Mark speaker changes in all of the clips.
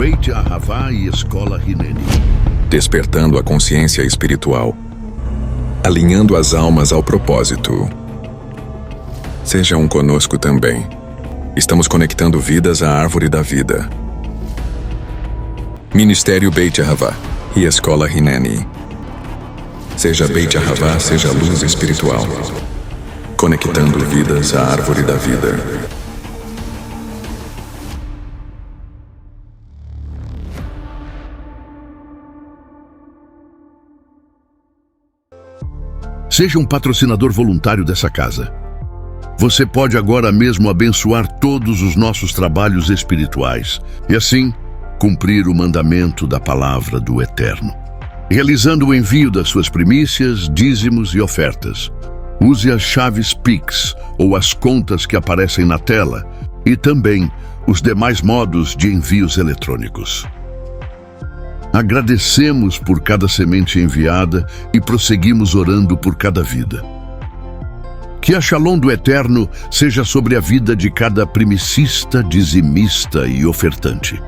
Speaker 1: Beit Ahavá e Escola Hineni.
Speaker 2: Despertando a consciência espiritual, alinhando as almas ao propósito. Sejam conosco também. Estamos conectando vidas à árvore da vida. Ministério Beit Ahavá e Escola Hineni. Seja Beit Ahavá, seja luz espiritual. Conectando vidas à árvore da vida.
Speaker 1: Seja um patrocinador voluntário dessa casa. Você pode agora mesmo abençoar todos os nossos trabalhos espirituais e assim cumprir o mandamento da palavra do Eterno. Realizando o envio das suas primícias, dízimos e ofertas. Use as chaves Pix ou as contas que aparecem na tela e também os demais modos de envios eletrônicos. Agradecemos por cada semente enviada e prosseguimos orando por cada vida. Que a Shalom do Eterno seja sobre a vida de cada primicista, dizimista e ofertante.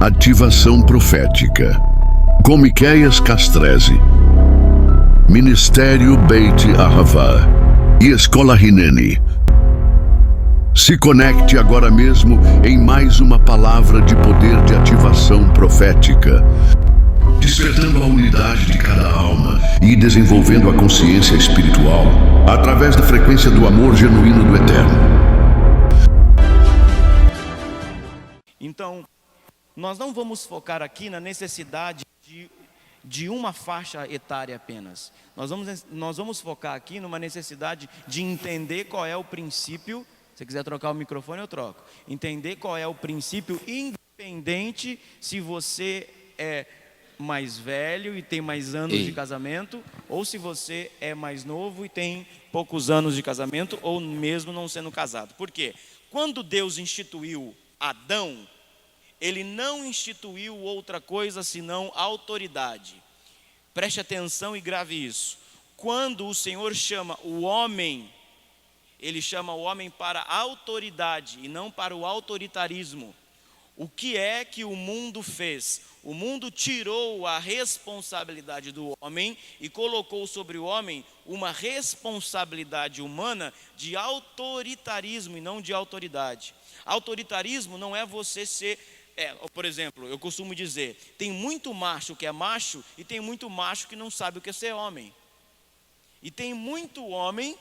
Speaker 1: Ativação profética. Com Miqueias Castrese. Ministério Beit Ahavá e Escola Hineni. Se conecte agora mesmo em mais uma palavra de poder de ativação profética, despertando a unidade de cada alma e desenvolvendo a consciência espiritual através da frequência do amor genuíno do Eterno.
Speaker 3: Então, nós não vamos focar aqui na necessidade de uma faixa etária apenas. Nós vamos focar aqui numa necessidade de entender qual é o princípio. Se você quiser trocar o microfone, eu troco. Entender qual é o princípio, independente se você é mais velho e tem mais anos de casamento, ou se você é mais novo e tem poucos anos de casamento, ou mesmo não sendo casado. Por quê? Quando Deus instituiu Adão, Ele não instituiu outra coisa senão autoridade. Preste atenção e grave isso. Quando o Senhor chama o homem, Ele chama o homem para a autoridade e não para o autoritarismo. O que é que o mundo fez? O mundo tirou a responsabilidade do homem e colocou sobre o homem uma responsabilidade humana de autoritarismo e não de autoridade. Autoritarismo não é você ser... por exemplo, eu costumo dizer, tem muito macho que é macho e tem muito macho que não sabe o que é ser homem. E tem muito homem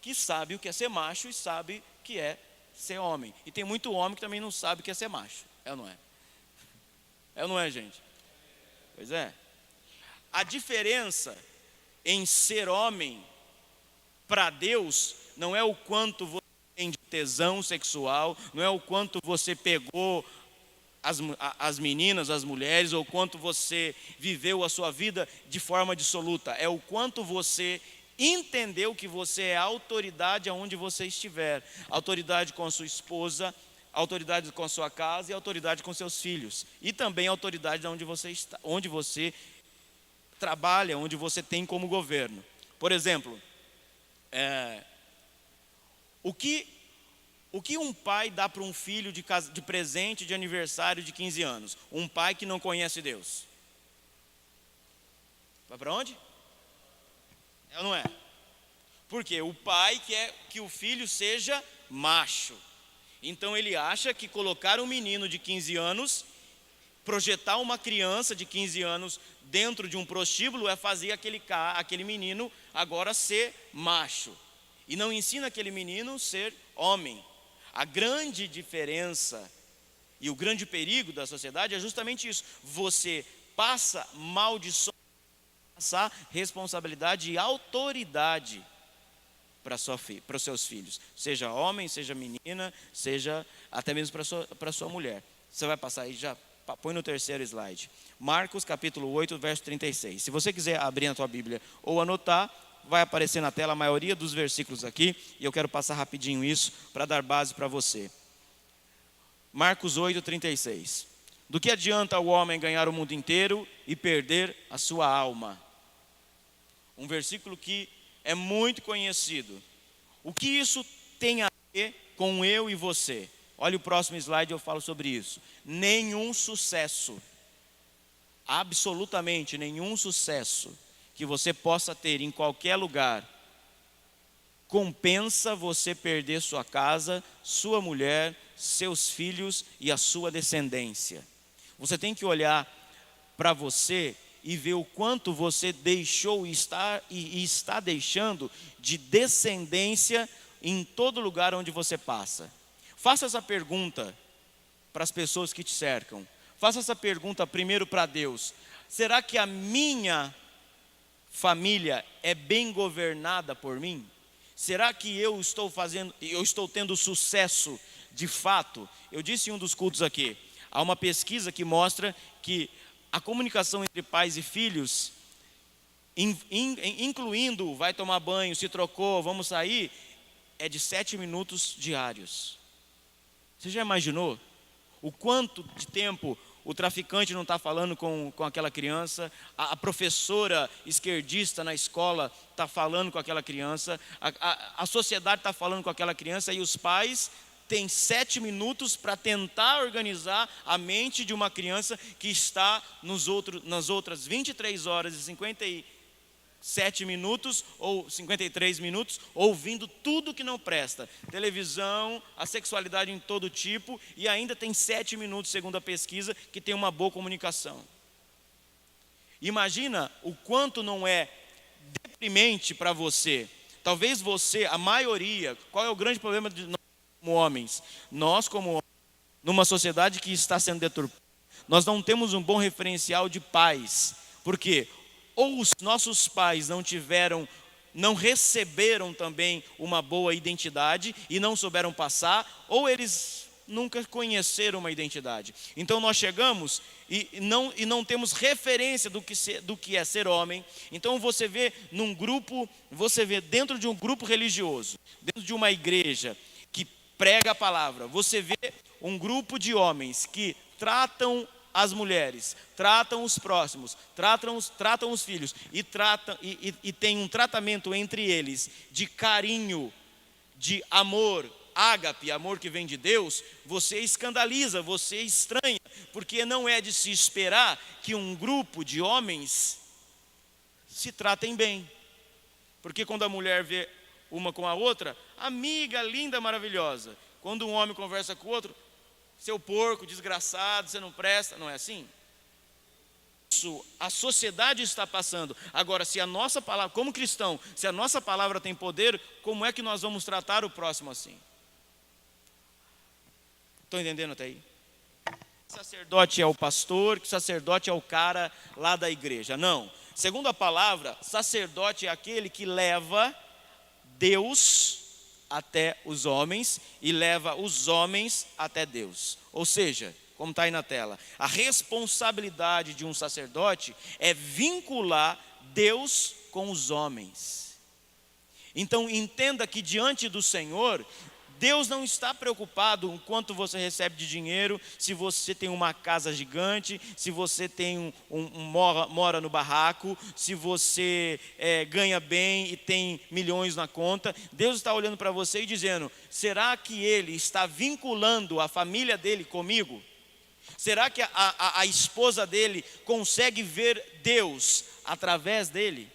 Speaker 3: que sabe o que é ser macho e sabe o que é ser homem. E tem muito homem que também não sabe o que é ser macho. É ou não é? É ou não é, gente? Pois é. A diferença em ser homem para Deus não é o quanto você tem de tesão sexual, não é o quanto você pegou as meninas, as mulheres, ou quanto você viveu a sua vida de forma dissoluta. É o quanto você entendeu que você é autoridade aonde você estiver. Autoridade com a sua esposa, autoridade com a sua casa e autoridade com seus filhos. E também autoridade onde você está, onde você trabalha, onde você tem como governo. Por exemplo, o que um pai dá para um filho de presente de aniversário de 15 anos? Um pai que não conhece Deus. Vai para onde? É ou não é? Porque o pai quer que o filho seja macho. Então ele acha que colocar um menino de 15 anos, projetar uma criança de 15 anos dentro de um prostíbulo é fazer aquele menino agora ser macho. E não ensina aquele menino a ser homem. A grande diferença e o grande perigo da sociedade é justamente isso. Você passa maldições, passar responsabilidade e autoridade para os seus filhos. Seja homem, seja menina, seja até mesmo para sua mulher. Você vai passar aí já, põe no terceiro slide. Marcos capítulo 8, verso 36. Se você quiser abrir na tua Bíblia ou anotar, vai aparecer na tela a maioria dos versículos aqui, e eu quero passar rapidinho isso para dar base para você. Marcos 8:36. Do que adianta o homem ganhar o mundo inteiro e perder a sua alma? Um versículo que é muito conhecido. O que isso tem a ver com eu e você? Olha o próximo slide, eu falo sobre isso. Nenhum sucesso, absolutamente nenhum sucesso que você possa ter em qualquer lugar compensa você perder sua casa, sua mulher, seus filhos e a sua descendência. Você tem que olhar para você e ver o quanto você deixou e está deixando de descendência em todo lugar onde você passa. Faça essa pergunta para as pessoas que te cercam. Faça essa pergunta primeiro para Deus. Será que a minha família é bem governada por mim? Será que eu estou tendo sucesso de fato? Eu disse em um dos cultos aqui, há uma pesquisa que mostra que a comunicação entre pais e filhos, incluindo vai tomar banho, se trocou, vamos sair, é de 7 minutos diários. Você já imaginou o quanto de tempo o traficante não está falando com aquela criança, a professora esquerdista na escola está falando com aquela criança, a sociedade está falando com aquela criança, e os pais têm 7 minutos para tentar organizar a mente de uma criança que está nas outras 23 horas e 57 minutos ou 53 minutos ouvindo tudo que não presta, televisão, a sexualidade em todo tipo, e ainda tem 7 minutos, segundo a pesquisa, que tem uma boa comunicação. Imagina o quanto não é deprimente para você. Talvez você, a maioria, qual é o grande problema de nós como homens? Nós como homens, numa sociedade que está sendo deturpada, nós não temos um bom referencial de pais. Por quê? Ou os nossos pais não receberam também uma boa identidade e não souberam passar, ou eles nunca conheceram uma identidade. Então nós chegamos e não temos referência do que é ser homem. Então você vê dentro de um grupo religioso, dentro de uma igreja que prega a palavra, você vê um grupo de homens que tratam as mulheres, tratam os próximos, tratam os filhos e tem um tratamento entre eles de carinho, de amor, ágape, amor que vem de Deus. Você escandaliza, você estranha, porque não é de se esperar que um grupo de homens se tratem bem. Porque quando a mulher vê uma com a outra, amiga, linda, maravilhosa. Quando um homem conversa com o outro, seu porco, desgraçado, você não presta, não é assim? Isso a sociedade está passando. Agora, se a nossa palavra, como cristão, se a nossa palavra tem poder, como é que nós vamos tratar o próximo assim? Estão entendendo até aí? Que sacerdote é o pastor, que sacerdote é o cara lá da igreja. Não. Segundo a palavra, sacerdote é aquele que leva Deus até os homens e leva os homens até Deus. Ou seja, como está aí na tela, a responsabilidade de um sacerdote é vincular Deus com os homens. Então entenda que diante do Senhor, Deus não está preocupado com quanto você recebe de dinheiro, se você tem uma casa gigante, se você tem mora no barraco, se você ganha bem e tem milhões na conta. Deus está olhando para você e dizendo: será que Ele está vinculando a família dele comigo? Será que a esposa dele consegue ver Deus através dele?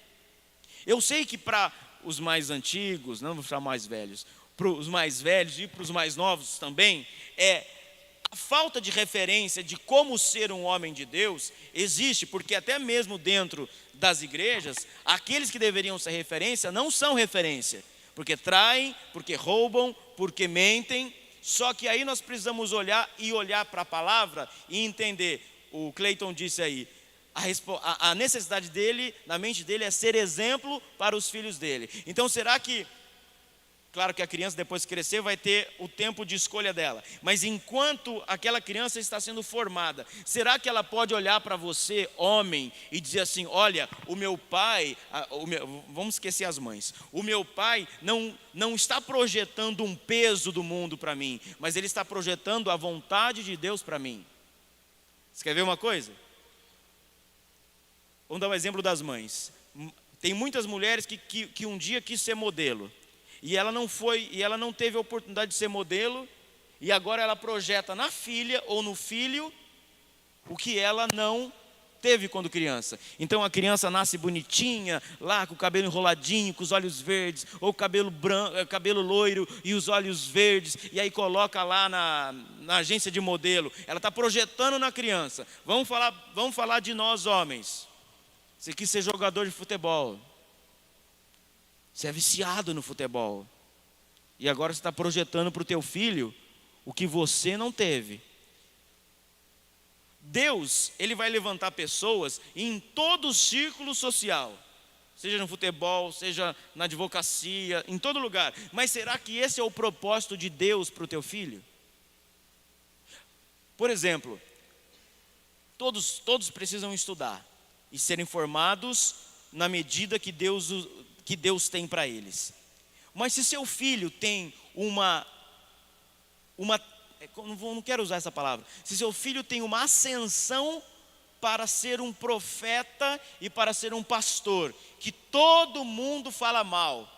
Speaker 3: Eu sei que para os mais antigos, não vou chamar mais velhos, para os mais velhos e para os mais novos também, a falta de referência de como ser um homem de Deus existe, porque até mesmo dentro das igrejas, aqueles que deveriam ser referência não são referência, porque traem, porque roubam, porque mentem. Só que aí nós precisamos olhar para a palavra e entender. O Cleiton disse aí, a necessidade dele, na mente dele, é ser exemplo para os filhos dele. Então será que Claro que a criança, depois que crescer, vai ter o tempo de escolha dela. Mas enquanto aquela criança está sendo formada, será que ela pode olhar para você, homem, e dizer assim: olha, o meu pai, vamos esquecer as mães, o meu pai não está projetando um peso do mundo para mim, mas ele está projetando a vontade de Deus para mim. Você quer ver uma coisa? Vamos dar um exemplo das mães. Tem muitas mulheres que um dia quis ser modelo. E ela não teve a oportunidade de ser modelo, e agora ela projeta na filha ou no filho o que ela não teve quando criança. Então a criança nasce bonitinha, lá com o cabelo enroladinho, com os olhos verdes, ou cabelo branco, cabelo loiro e os olhos verdes, e aí coloca lá na agência de modelo. Ela está projetando na criança. Vamos falar de nós homens. Você quis ser jogador de futebol. Você é viciado no futebol. E agora você está projetando para o teu filho o que você não teve. Deus, Ele vai levantar pessoas em todo o círculo social. Seja no futebol, seja na advocacia, em todo lugar. Mas será que esse é o propósito de Deus para o teu filho? Por exemplo, todos precisam estudar e serem formados na medida que Deus tem para eles. Mas se seu filho tem não quero usar essa palavra, se seu filho tem uma ascensão para ser um profeta e para ser um pastor, que todo mundo fala mal,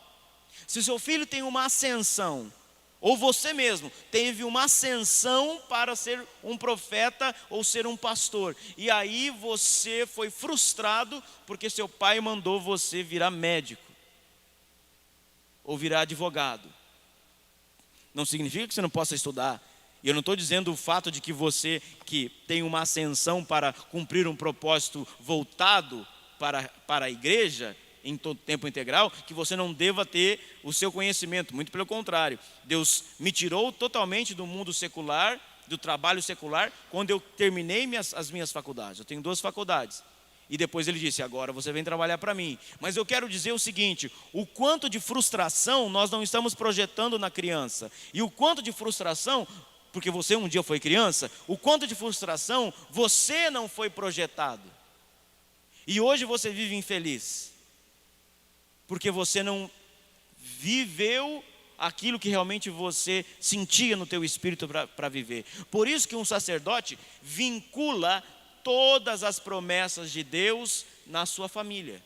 Speaker 3: se seu filho tem uma ascensão, ou você mesmo teve uma ascensão para ser um profeta ou ser um pastor, e aí você foi frustrado porque seu pai mandou você virar médico ou virar advogado, não significa que você não possa estudar. E eu não estou dizendo o fato de que você que tem uma ascensão para cumprir um propósito voltado para a igreja em todo tempo integral, que você não deva ter o seu conhecimento. Muito pelo contrário, Deus me tirou totalmente do mundo secular, do trabalho secular, quando eu terminei as minhas faculdades. Eu tenho 2 faculdades. E depois Ele disse: agora você vem trabalhar para mim. Mas eu quero dizer o seguinte: o quanto de frustração nós não estamos projetando na criança, e o quanto de frustração, porque você um dia foi criança, o quanto de frustração você não foi projetado. E hoje você vive infeliz, porque você não viveu aquilo que realmente você sentia no teu espírito para viver. Por isso que um sacerdote vincula todas as promessas de Deus na sua família.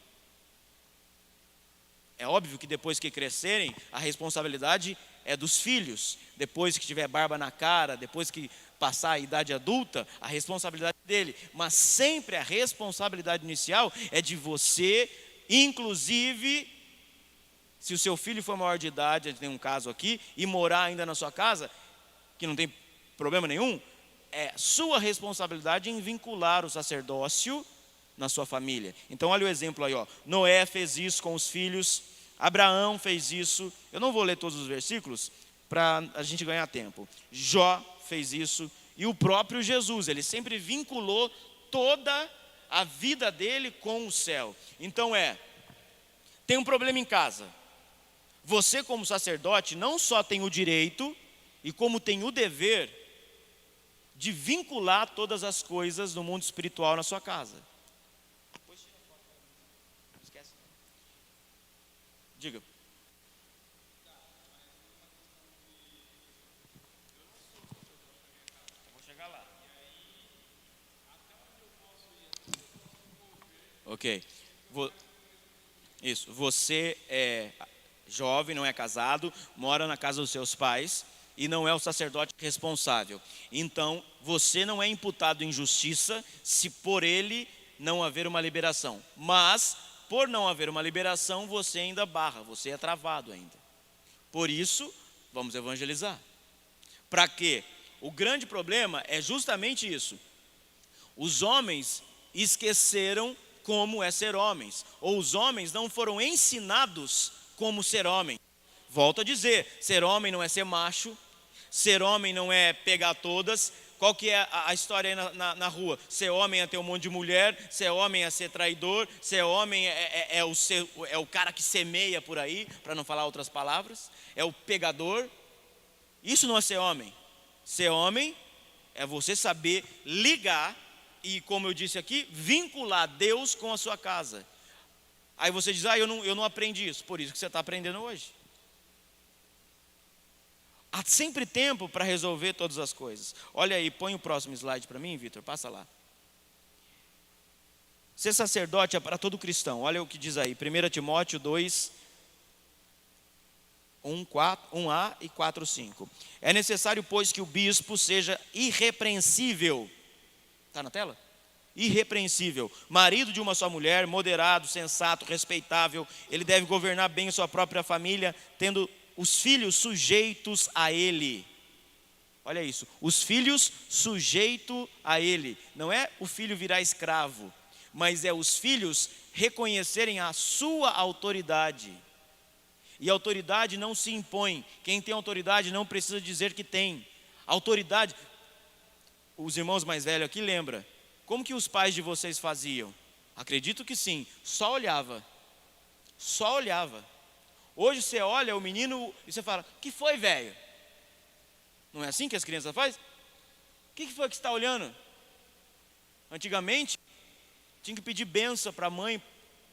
Speaker 3: É óbvio que depois que crescerem, a responsabilidade é dos filhos. Depois que tiver barba na cara, depois que passar a idade adulta, a responsabilidade dele. Mas sempre a responsabilidade inicial é de você, inclusive, se o seu filho for maior de idade, a gente tem um caso aqui, e morar ainda na sua casa, que não tem problema nenhum, é sua responsabilidade em vincular o sacerdócio na sua família. Então olha o exemplo aí, ó. Noé fez isso com os filhos, Abraão fez isso. Eu não vou ler todos os versículos para a gente ganhar tempo. Jó fez isso, e o próprio Jesus, ele sempre vinculou toda a vida dele com o céu. Então tem um problema em casa. Você, como sacerdote, não só tem o direito, e como tem o dever de vincular todas as coisas do mundo espiritual na sua casa. Esquece. Diga. Vou chegar lá. Ok. Isso. Você é jovem, não é casado, mora na casa dos seus pais e não é o sacerdote responsável. Então, você não é imputado em justiça se por ele não haver uma liberação. Mas, por não haver uma liberação, você ainda barra, você é travado ainda. Por isso, vamos evangelizar. Para quê? O grande problema é justamente isso. Os homens esqueceram como é ser homens, ou os homens não foram ensinados como ser homem. Volto a dizer, ser homem não é ser macho, ser homem não é pegar todas. Qual que é a história aí na rua? Ser homem é ter um monte de mulher, ser homem é ser traidor, ser homem é o cara que semeia por aí, para não falar outras palavras, é o pegador. Isso não é ser homem. Ser homem é você saber ligar e, como eu disse aqui, vincular Deus com a sua casa. Aí você diz, eu não aprendi isso, por isso que você está aprendendo hoje. Há sempre tempo para resolver todas as coisas. Olha aí, põe o próximo slide para mim, Vitor, passa lá. Ser sacerdote é para todo cristão. Olha o que diz aí, 1 Timóteo 2, 1a e 4:5. É necessário, pois, que o bispo seja irrepreensível. Está na tela? Irrepreensível, marido de uma só mulher, moderado, sensato, respeitável. Ele deve governar bem a sua própria família, tendo os filhos sujeitos a ele. Olha isso, os filhos sujeitos a ele. Não é o filho virar escravo, mas é os filhos reconhecerem a sua autoridade. E a autoridade não se impõe. Quem tem autoridade não precisa dizer que tem. Autoridade, os irmãos mais velhos aqui lembram. Como que os pais de vocês faziam? Acredito que sim, só olhava. Só olhava. Hoje você olha o menino e você fala, que foi, velho? Não é assim que as crianças fazem? O que foi que você está olhando? Antigamente, tinha que pedir bênção para a mãe,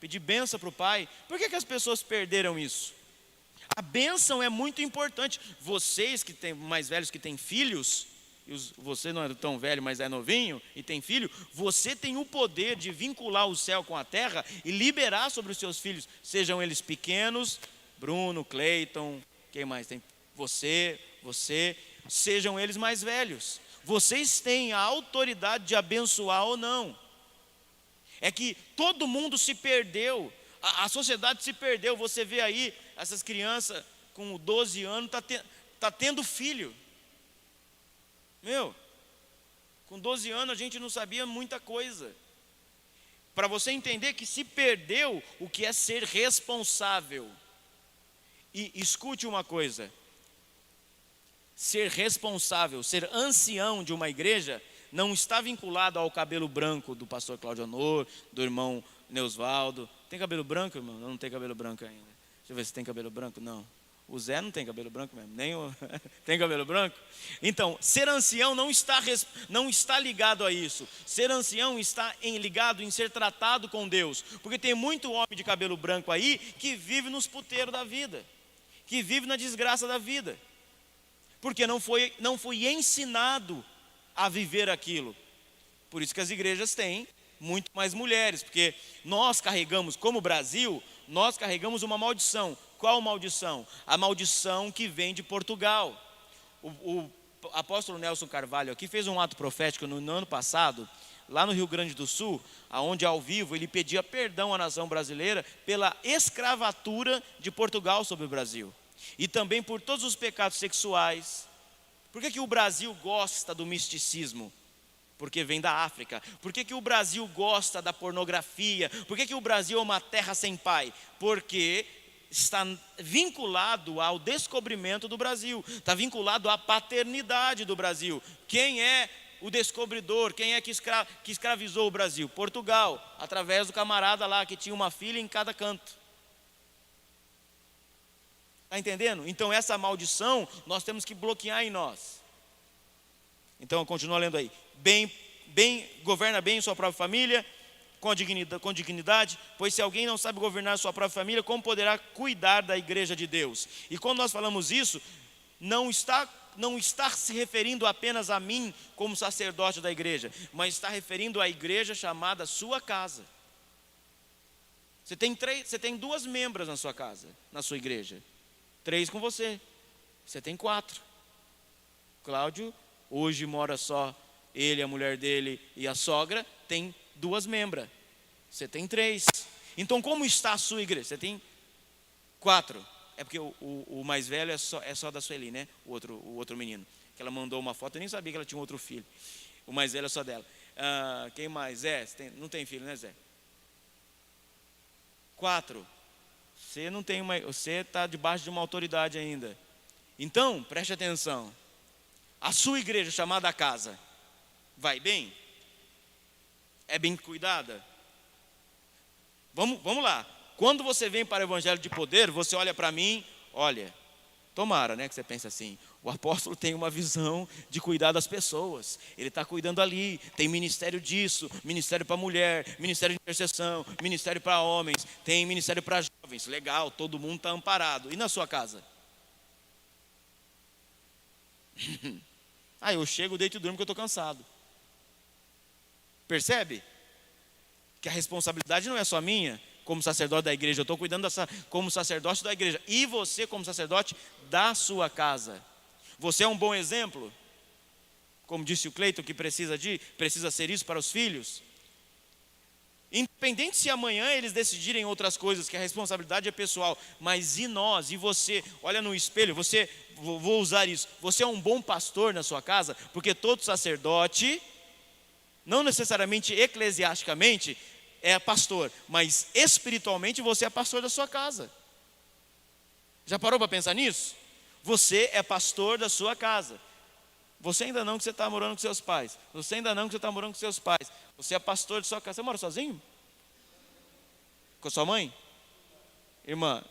Speaker 3: pedir bênção para o pai. Por que as pessoas perderam isso? A bênção é muito importante. Vocês que têm mais velhos, que têm filhos, você não é tão velho, mas é novinho e tem filho, você tem o poder de vincular o céu com a terra e liberar sobre os seus filhos, sejam eles pequenos, Bruno, Cleiton, quem mais tem? Você, sejam eles mais velhos. Vocês têm a autoridade de abençoar ou não. É que todo mundo se perdeu, a sociedade se perdeu. Você vê aí, essas crianças com 12 anos, tá tendo filho. Com 12 anos a gente não sabia muita coisa. Para você entender que se perdeu o que é ser responsável. E escute uma coisa, ser responsável, ser ancião de uma igreja, não está vinculado ao cabelo branco do pastor Cláudio Honor, do irmão Neusvaldo. Tem cabelo branco, irmão? Não tem cabelo branco ainda. Deixa eu ver se tem cabelo branco. Não. O Zé não tem cabelo branco mesmo, nem o... Tem cabelo branco? Então, ser ancião não está ligado a isso. Ser ancião está ligado em ser tratado com Deus. Porque tem muito homem de cabelo branco aí que vive nos puteiros da vida, que vive na desgraça da vida, porque não foi ensinado a viver aquilo. Por isso que as igrejas têm muito mais mulheres, porque nós carregamos, como Brasil, nós carregamos uma maldição. Qual maldição? A maldição que vem de Portugal. O apóstolo Nelson Carvalho aqui fez um ato profético no ano passado, lá no Rio Grande do Sul, onde ao vivo ele pedia perdão à nação brasileira pela escravatura de Portugal sobre o Brasil. E também por todos os pecados sexuais. Por que o Brasil gosta do misticismo? Porque vem da África. Por que o Brasil gosta da pornografia? Por que o Brasil é uma terra sem pai? Porque está vinculado ao descobrimento do Brasil. Está vinculado à paternidade do Brasil. Quem é o descobridor? Quem é que escravizou o Brasil? Portugal, através do camarada lá que tinha uma filha em cada canto. Está entendendo? Então essa maldição nós temos que bloquear em nós. Então continua lendo aí. Governa bem sua própria família, com dignidade, pois se alguém não sabe governar sua própria família, como poderá cuidar da igreja de Deus? E quando nós falamos isso, não está se referindo apenas a mim como sacerdote da igreja, mas está referindo à igreja chamada sua casa. Você tem 2 membros na sua casa, na sua igreja. 3 com você. Você tem 4. Cláudio, hoje mora só ele, a mulher dele e a sogra, tem 2 membras. Você tem 3. Então como está a sua igreja? Você tem 4. É porque o mais velho é só da Sueli, né? O outro menino. Que ela mandou uma foto, eu nem sabia que ela tinha outro filho. O mais velho é só dela. Quem mais? Zé, não tem filho, né, Zé? 4. Você está debaixo de uma autoridade ainda. Então, preste atenção. A sua igreja chamada casa, vai bem? É bem cuidada? Vamos lá. Quando você vem para o evangelho de poder, você olha para mim, olha, tomara, né, que você pense assim, o apóstolo tem uma visão de cuidar das pessoas, ele está cuidando ali, tem ministério disso, ministério para mulher, ministério de intercessão, ministério para homens, tem ministério para jovens, legal, todo mundo está amparado. E na sua casa? Eu chego, deito e durmo porque eu estou cansado. Percebe? Que a responsabilidade não é só minha, como sacerdote da igreja, eu estou cuidando como sacerdote da igreja, e você como sacerdote da sua casa. Você é um bom exemplo? Como disse o Cleiton, que precisa ser isso para os filhos. Independente se amanhã eles decidirem outras coisas, que a responsabilidade é pessoal, mas e nós, e você, olha no espelho, vou usar isso, você é um bom pastor na sua casa, porque todo sacerdote, não necessariamente eclesiasticamente, é pastor, mas espiritualmente você é pastor da sua casa. Já parou para pensar nisso? Você é pastor da sua casa. Você ainda não, que você está morando com seus pais. Você ainda não, que você está morando com seus pais. Você é pastor da sua casa. Você mora sozinho? Com a sua mãe? Irmã,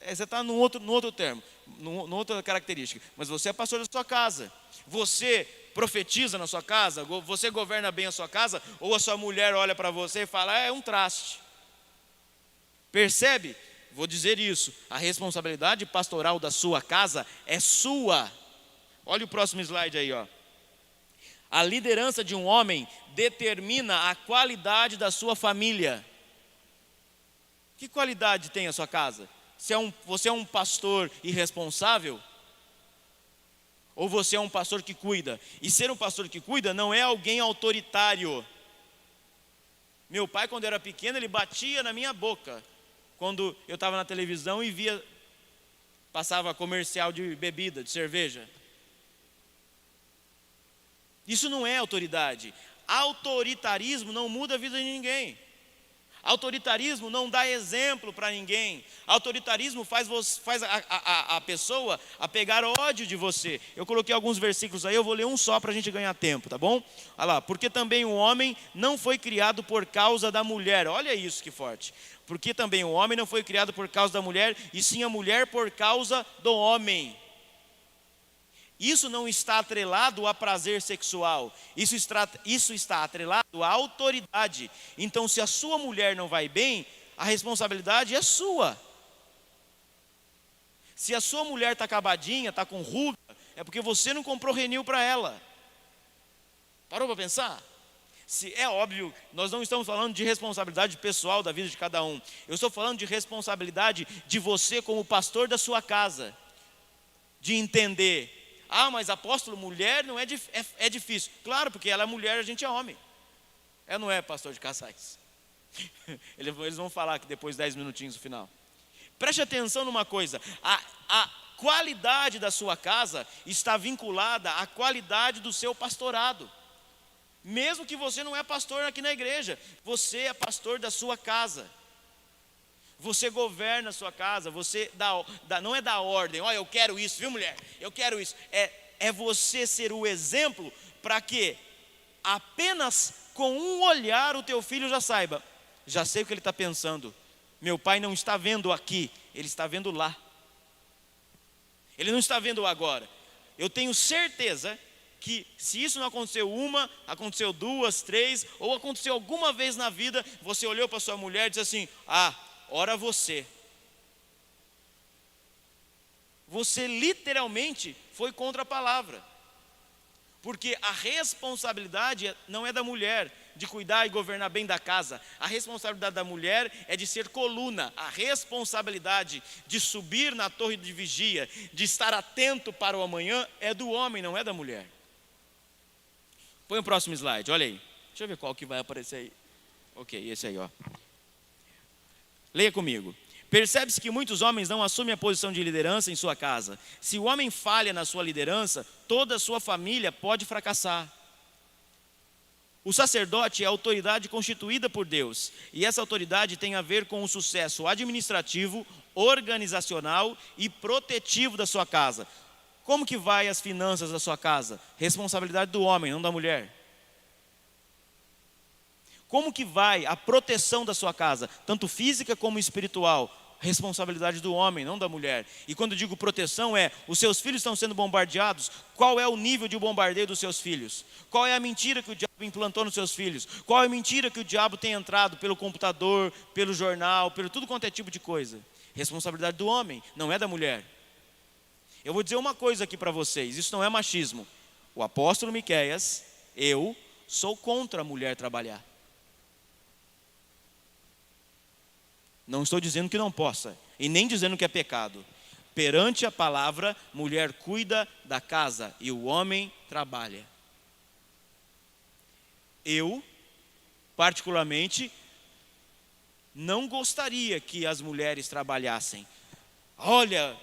Speaker 3: você está no outro termo, numa outra característica. Mas você é pastor da sua casa. Você profetiza na sua casa, você governa bem a sua casa, ou a sua mulher olha para você e fala, é um traste. Percebe? Vou dizer isso, a responsabilidade pastoral da sua casa é sua. Olha o próximo slide aí, ó. A liderança de um homem determina a qualidade da sua família. Que qualidade tem a sua casa? Você é um pastor irresponsável? Ou você é um pastor que cuida? E ser um pastor que cuida não é alguém autoritário. Meu pai, quando era pequeno, ele batia na minha boca. Quando eu estava na televisão e passava comercial de bebida, de cerveja. Isso não é autoridade. Autoritarismo não muda a vida de ninguém. Autoritarismo não dá exemplo para ninguém. Autoritarismo faz a pessoa a pegar ódio de você. Eu coloquei alguns versículos aí, eu vou ler um só para a gente ganhar tempo, tá bom? Olha lá, porque também o homem não foi criado por causa da mulher. Olha isso que forte. Porque também o homem não foi criado por causa da mulher, e sim a mulher por causa do homem. Isso não está atrelado a prazer sexual, isso está atrelado à autoridade. Então, se a sua mulher não vai bem, a responsabilidade é sua. Se a sua mulher está acabadinha, está com ruga, é porque você não comprou Renil para ela. Parou para pensar? É óbvio, nós não estamos falando de responsabilidade pessoal da vida de cada um. Eu estou falando de responsabilidade de você como pastor da sua casa. De entender... mas apóstolo, mulher não é difícil. Claro, porque ela é mulher, a gente é homem. Ela não é pastor de casais. Eles vão falar aqui depois 10 minutinhos no final. Preste atenção numa coisa. A qualidade da sua casa está vinculada à qualidade do seu pastorado. Mesmo que você não é pastor aqui na igreja, você é pastor da sua casa. Você governa a sua casa, você não é dar ordem, olha, eu quero isso, viu mulher? Eu quero isso. É você ser o exemplo para que apenas com um olhar o teu filho já saiba. Já sei o que ele está pensando. Meu pai não está vendo aqui, ele está vendo lá. Ele não está vendo agora. Eu tenho certeza que se isso não aconteceu aconteceu 2, 3, ou aconteceu alguma vez na vida, você olhou para sua mulher e disse assim, ora você. Você literalmente foi contra a palavra. Porque a responsabilidade não é da mulher de cuidar e governar bem da casa. A responsabilidade da mulher é de ser coluna. A responsabilidade de subir na torre de vigia, de estar atento para o amanhã, é do homem, não é da mulher. Põe o próximo slide, olha aí. Deixa eu ver qual que vai aparecer aí. Ok, esse aí, ó. Leia comigo. Percebe-se que muitos homens não assumem a posição de liderança em sua casa. Se o homem falha na sua liderança, toda a sua família pode fracassar. O sacerdote é a autoridade constituída por Deus. E essa autoridade tem a ver com o sucesso administrativo, organizacional e protetivo da sua casa. Como que vai as finanças da sua casa? Responsabilidade do homem, não da mulher. Como que vai a proteção da sua casa, tanto física como espiritual? Responsabilidade do homem, não da mulher. E quando eu digo proteção os seus filhos estão sendo bombardeados, qual é o nível de bombardeio dos seus filhos? Qual é a mentira que o diabo implantou nos seus filhos? Qual é a mentira que o diabo tem entrado pelo computador, pelo jornal, pelo tudo quanto é tipo de coisa? Responsabilidade do homem, não é da mulher. Eu vou dizer uma coisa aqui para vocês, isso não é machismo. O apóstolo Miqueias, eu sou contra a mulher trabalhar. Não estou dizendo que não possa, e nem dizendo que é pecado. Perante a palavra, mulher cuida da casa e o homem trabalha. Eu, particularmente, não gostaria que as mulheres trabalhassem. Olha,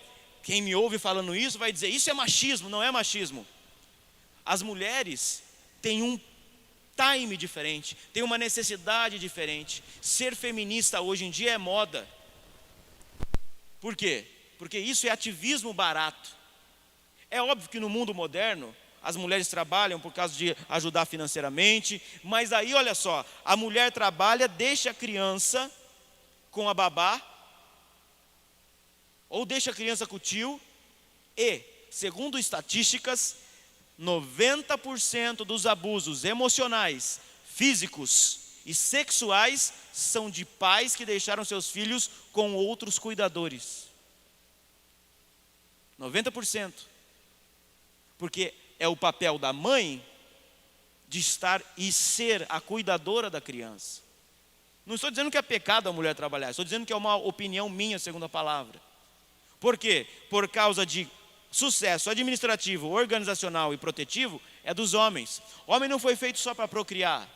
Speaker 3: quem me ouve falando isso vai dizer, isso é machismo. Não é machismo. As mulheres têm um time diferente, tem uma necessidade diferente. Ser feminista hoje em dia é moda. Por quê? Porque isso é ativismo barato. É óbvio que no mundo moderno as mulheres trabalham por causa de ajudar financeiramente, mas aí olha só, a mulher trabalha, deixa a criança com a babá, ou deixa a criança com o tio, e, segundo estatísticas, 90% dos abusos emocionais, físicos e sexuais são de pais que deixaram seus filhos com outros cuidadores. 90%. Porque é o papel da mãe de estar e ser a cuidadora da criança. Não estou dizendo que é pecado a mulher trabalhar, estou dizendo que é uma opinião minha, segundo a palavra. Por quê? Por causa de sucesso administrativo, organizacional e protetivo é dos homens. O homem não foi feito só para procriar.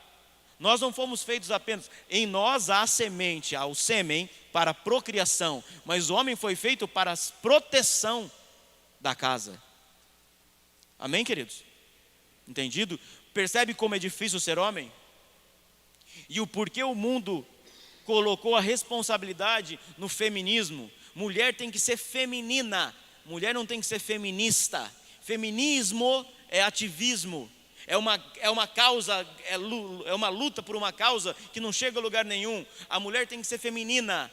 Speaker 3: Nós não fomos feitos apenas, em nós há a semente, há o sêmen para a procriação, mas o homem foi feito para a proteção da casa. Amém, queridos? Entendido? Percebe como é difícil ser homem? E o porquê o mundo colocou a responsabilidade no feminismo. Mulher tem que ser feminina, mulher não tem que ser feminista. Feminismo é ativismo, é uma causa, é uma luta por uma causa que não chega a lugar nenhum. A mulher tem que ser feminina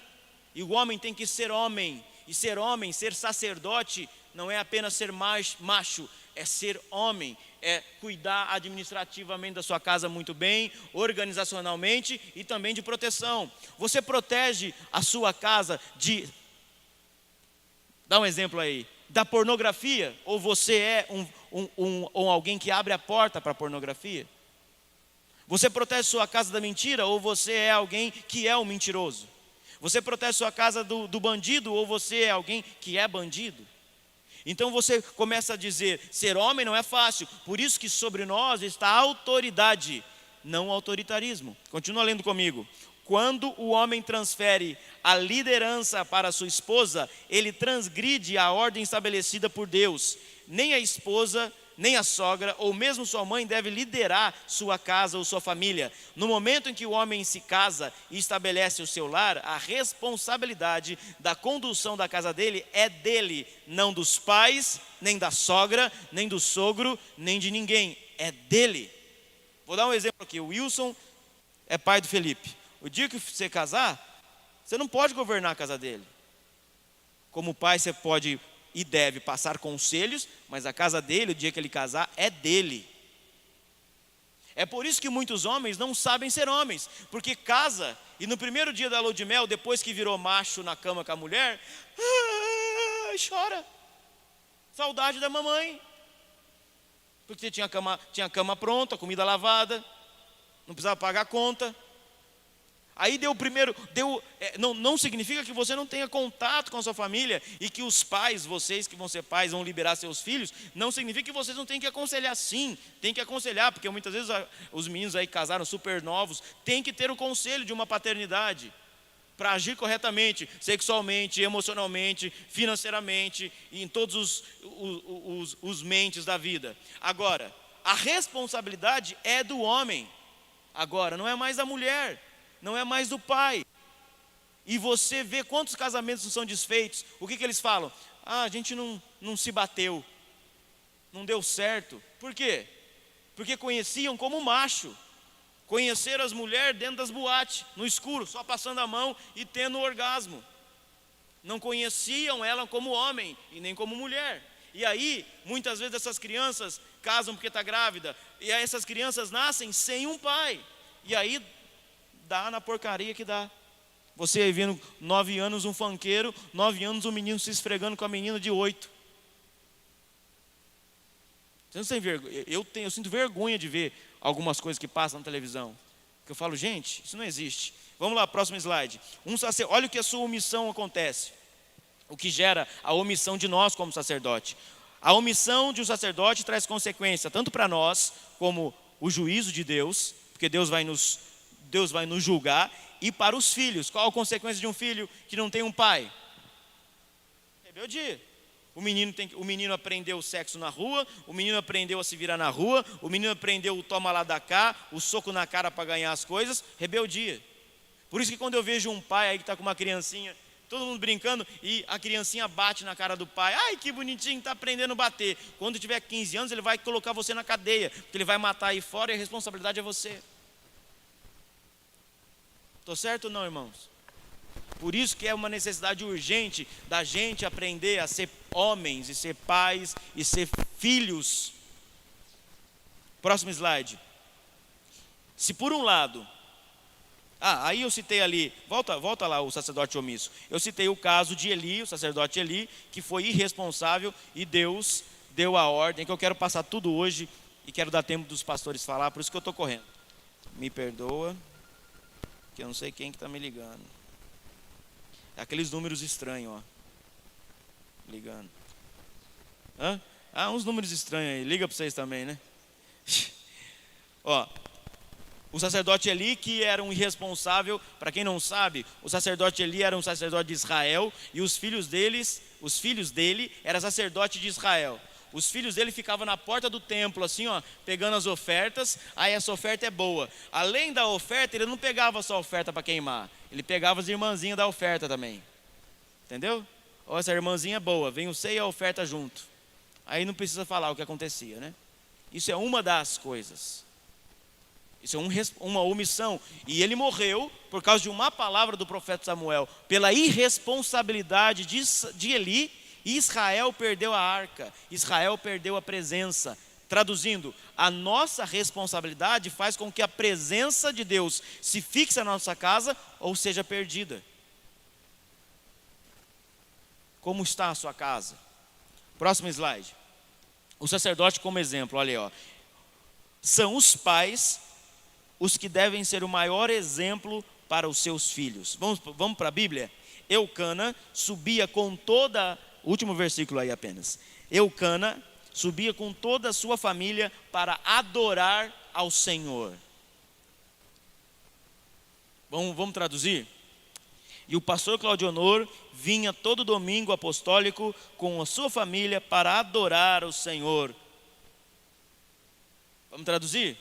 Speaker 3: e o homem tem que ser homem. E ser homem, ser sacerdote, não é apenas ser macho, é ser homem, é cuidar administrativamente da sua casa muito bem, organizacionalmente e também de proteção. Você protege a sua casa de, dá um exemplo aí, da pornografia? Ou você é alguém que abre a porta para a pornografia? Você protege sua casa da mentira? Ou você é alguém que é um mentiroso? Você protege sua casa do bandido? Ou você é alguém que é bandido? Então você começa a dizer, ser homem não é fácil, por isso que sobre nós está a autoridade, não autoritarismo. Continua lendo comigo. Quando o homem transfere a liderança para sua esposa, ele transgride a ordem estabelecida por Deus. Nem a esposa, nem a sogra, ou mesmo sua mãe deve liderar sua casa ou sua família. No momento em que o homem se casa e estabelece o seu lar, a responsabilidade da condução da casa dele é dele, não dos pais, nem da sogra, nem do sogro, nem de ninguém. É dele. Vou dar um exemplo aqui. O Wilson é pai do Felipe. O dia que você casar, você não pode governar a casa dele. Como pai, você pode e deve passar conselhos, mas a casa dele, o dia que ele casar, é dele. É por isso que muitos homens não sabem ser homens, porque casa, e no primeiro dia da lua de mel, depois que virou macho na cama com a mulher, chora. Saudade da mamãe. Porque tinha a cama pronta, comida lavada, não precisava pagar a conta. Aí não significa que você não tenha contato com a sua família e que os pais, vocês que vão ser pais, vão liberar seus filhos, não significa que vocês não têm que aconselhar. Sim, tem que aconselhar, porque muitas vezes os meninos aí casaram super novos, tem que ter o conselho de uma paternidade para agir corretamente, sexualmente, emocionalmente, financeiramente e em todos os mentes da vida. Agora, a responsabilidade é do homem. Agora, não é mais da mulher. Não é mais do pai. E você vê quantos casamentos não são desfeitos. O que eles falam? A gente não se bateu, não deu certo. Por quê? Porque conheciam como macho, Conheceram as mulheres dentro das boates, no escuro, só passando a mão e tendo orgasmo. Não conheciam ela como homem e nem como mulher. E aí, muitas vezes essas crianças casam porque está grávida. E aí essas crianças nascem sem um pai. E aí, dá na porcaria que dá. Você aí vendo 9 anos um funkeiro, 9 anos um menino se esfregando com a menina de 8. Você não tem vergonha? Eu sinto vergonha de ver algumas coisas que passam na televisão. Que eu falo, gente, isso não existe. Vamos lá, próximo slide. Olha o que a sua omissão acontece. O que gera a omissão de nós como sacerdote. A omissão de um sacerdote traz consequência tanto para nós, como o juízo de Deus, porque Deus vai nos julgar, e para os filhos. Qual a consequência de um filho que não tem um pai? Rebeldia. O menino aprendeu o sexo na rua, o menino aprendeu a se virar na rua, o menino aprendeu o toma lá da cá, o soco na cara para ganhar as coisas, rebeldia. Por isso que quando eu vejo um pai aí que está com uma criancinha, todo mundo brincando, e a criancinha bate na cara do pai, ai que bonitinho, está aprendendo a bater. Quando tiver 15 anos ele vai colocar você na cadeia, porque ele vai matar aí fora e a responsabilidade é você. Estou certo ou não, irmãos? Por isso que é uma necessidade urgente da gente aprender a ser homens, e ser pais, e ser filhos. Próximo slide. Se por um lado... aí eu citei ali, volta lá o sacerdote omisso. Eu citei o caso de Eli, o sacerdote Eli, que foi irresponsável e Deus deu a ordem, que eu quero passar tudo hoje e quero dar tempo dos pastores falar, por isso que eu estou correndo. Me perdoa, que eu não sei quem que está me ligando. É aqueles números estranhos, ó. Ligando. Uns números estranhos aí, liga para vocês também, né? Ó. O sacerdote Eli, que era um irresponsável, para quem não sabe, o sacerdote Eli era um sacerdote de Israel, e os filhos dele eram sacerdotes de Israel. Os filhos dele ficavam na porta do templo, assim, ó, pegando as ofertas. Aí essa oferta é boa. Além da oferta, ele não pegava só a oferta para queimar, ele pegava as irmãzinhas da oferta também. Entendeu? Ó, essa irmãzinha é boa, vem o seio e a oferta junto. Aí não precisa falar o que acontecia, né? Isso é uma das coisas. Isso é uma omissão. E ele morreu por causa de uma palavra do profeta Samuel. Pela irresponsabilidade de Eli, Israel perdeu a arca. Israel perdeu a presença. Traduzindo, a nossa responsabilidade faz com que a presença de Deus se fixe na nossa casa ou seja perdida. Como está a sua casa? Próximo slide. O sacerdote como exemplo, olha aí, ó. São os pais os que devem ser o maior exemplo para os seus filhos. Vamos para a Bíblia? Eucana subia com toda... Último versículo aí apenas. Eucana subia com toda a sua família para adorar ao Senhor. Vamos traduzir? E o pastor Claudionor vinha todo domingo apostólico com a sua família para adorar ao Senhor. Vamos traduzir?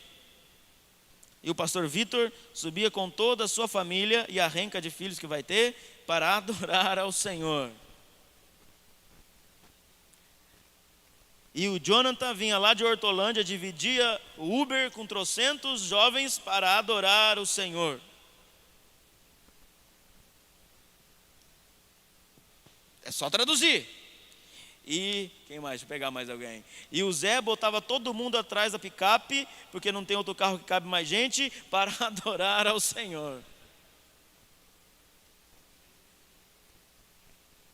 Speaker 3: E o pastor Vitor subia com toda a sua família e a renca de filhos que vai ter para adorar ao Senhor. E o Jonathan vinha lá de Hortolândia, dividia o Uber com 300 jovens para adorar o Senhor. É só traduzir. E, quem mais? Deixa eu pegar mais alguém. E o Zé botava todo mundo atrás da picape, porque não tem outro carro que cabe mais gente, para adorar ao Senhor.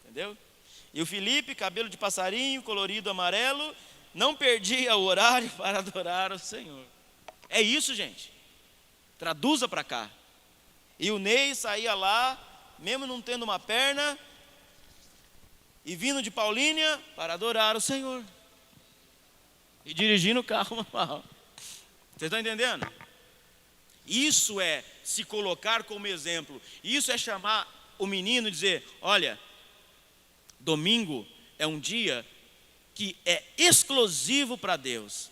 Speaker 3: Entendeu? E o Felipe, cabelo de passarinho, colorido amarelo, não perdia o horário para adorar ao Senhor. É isso, gente. Traduza para cá. E o Ney saía lá, mesmo não tendo uma perna, e vindo de Paulínia para adorar o Senhor. E dirigindo o carro normal. Vocês estão entendendo? Isso é se colocar como exemplo. Isso é chamar o menino e dizer, olha, domingo é um dia que é exclusivo para Deus.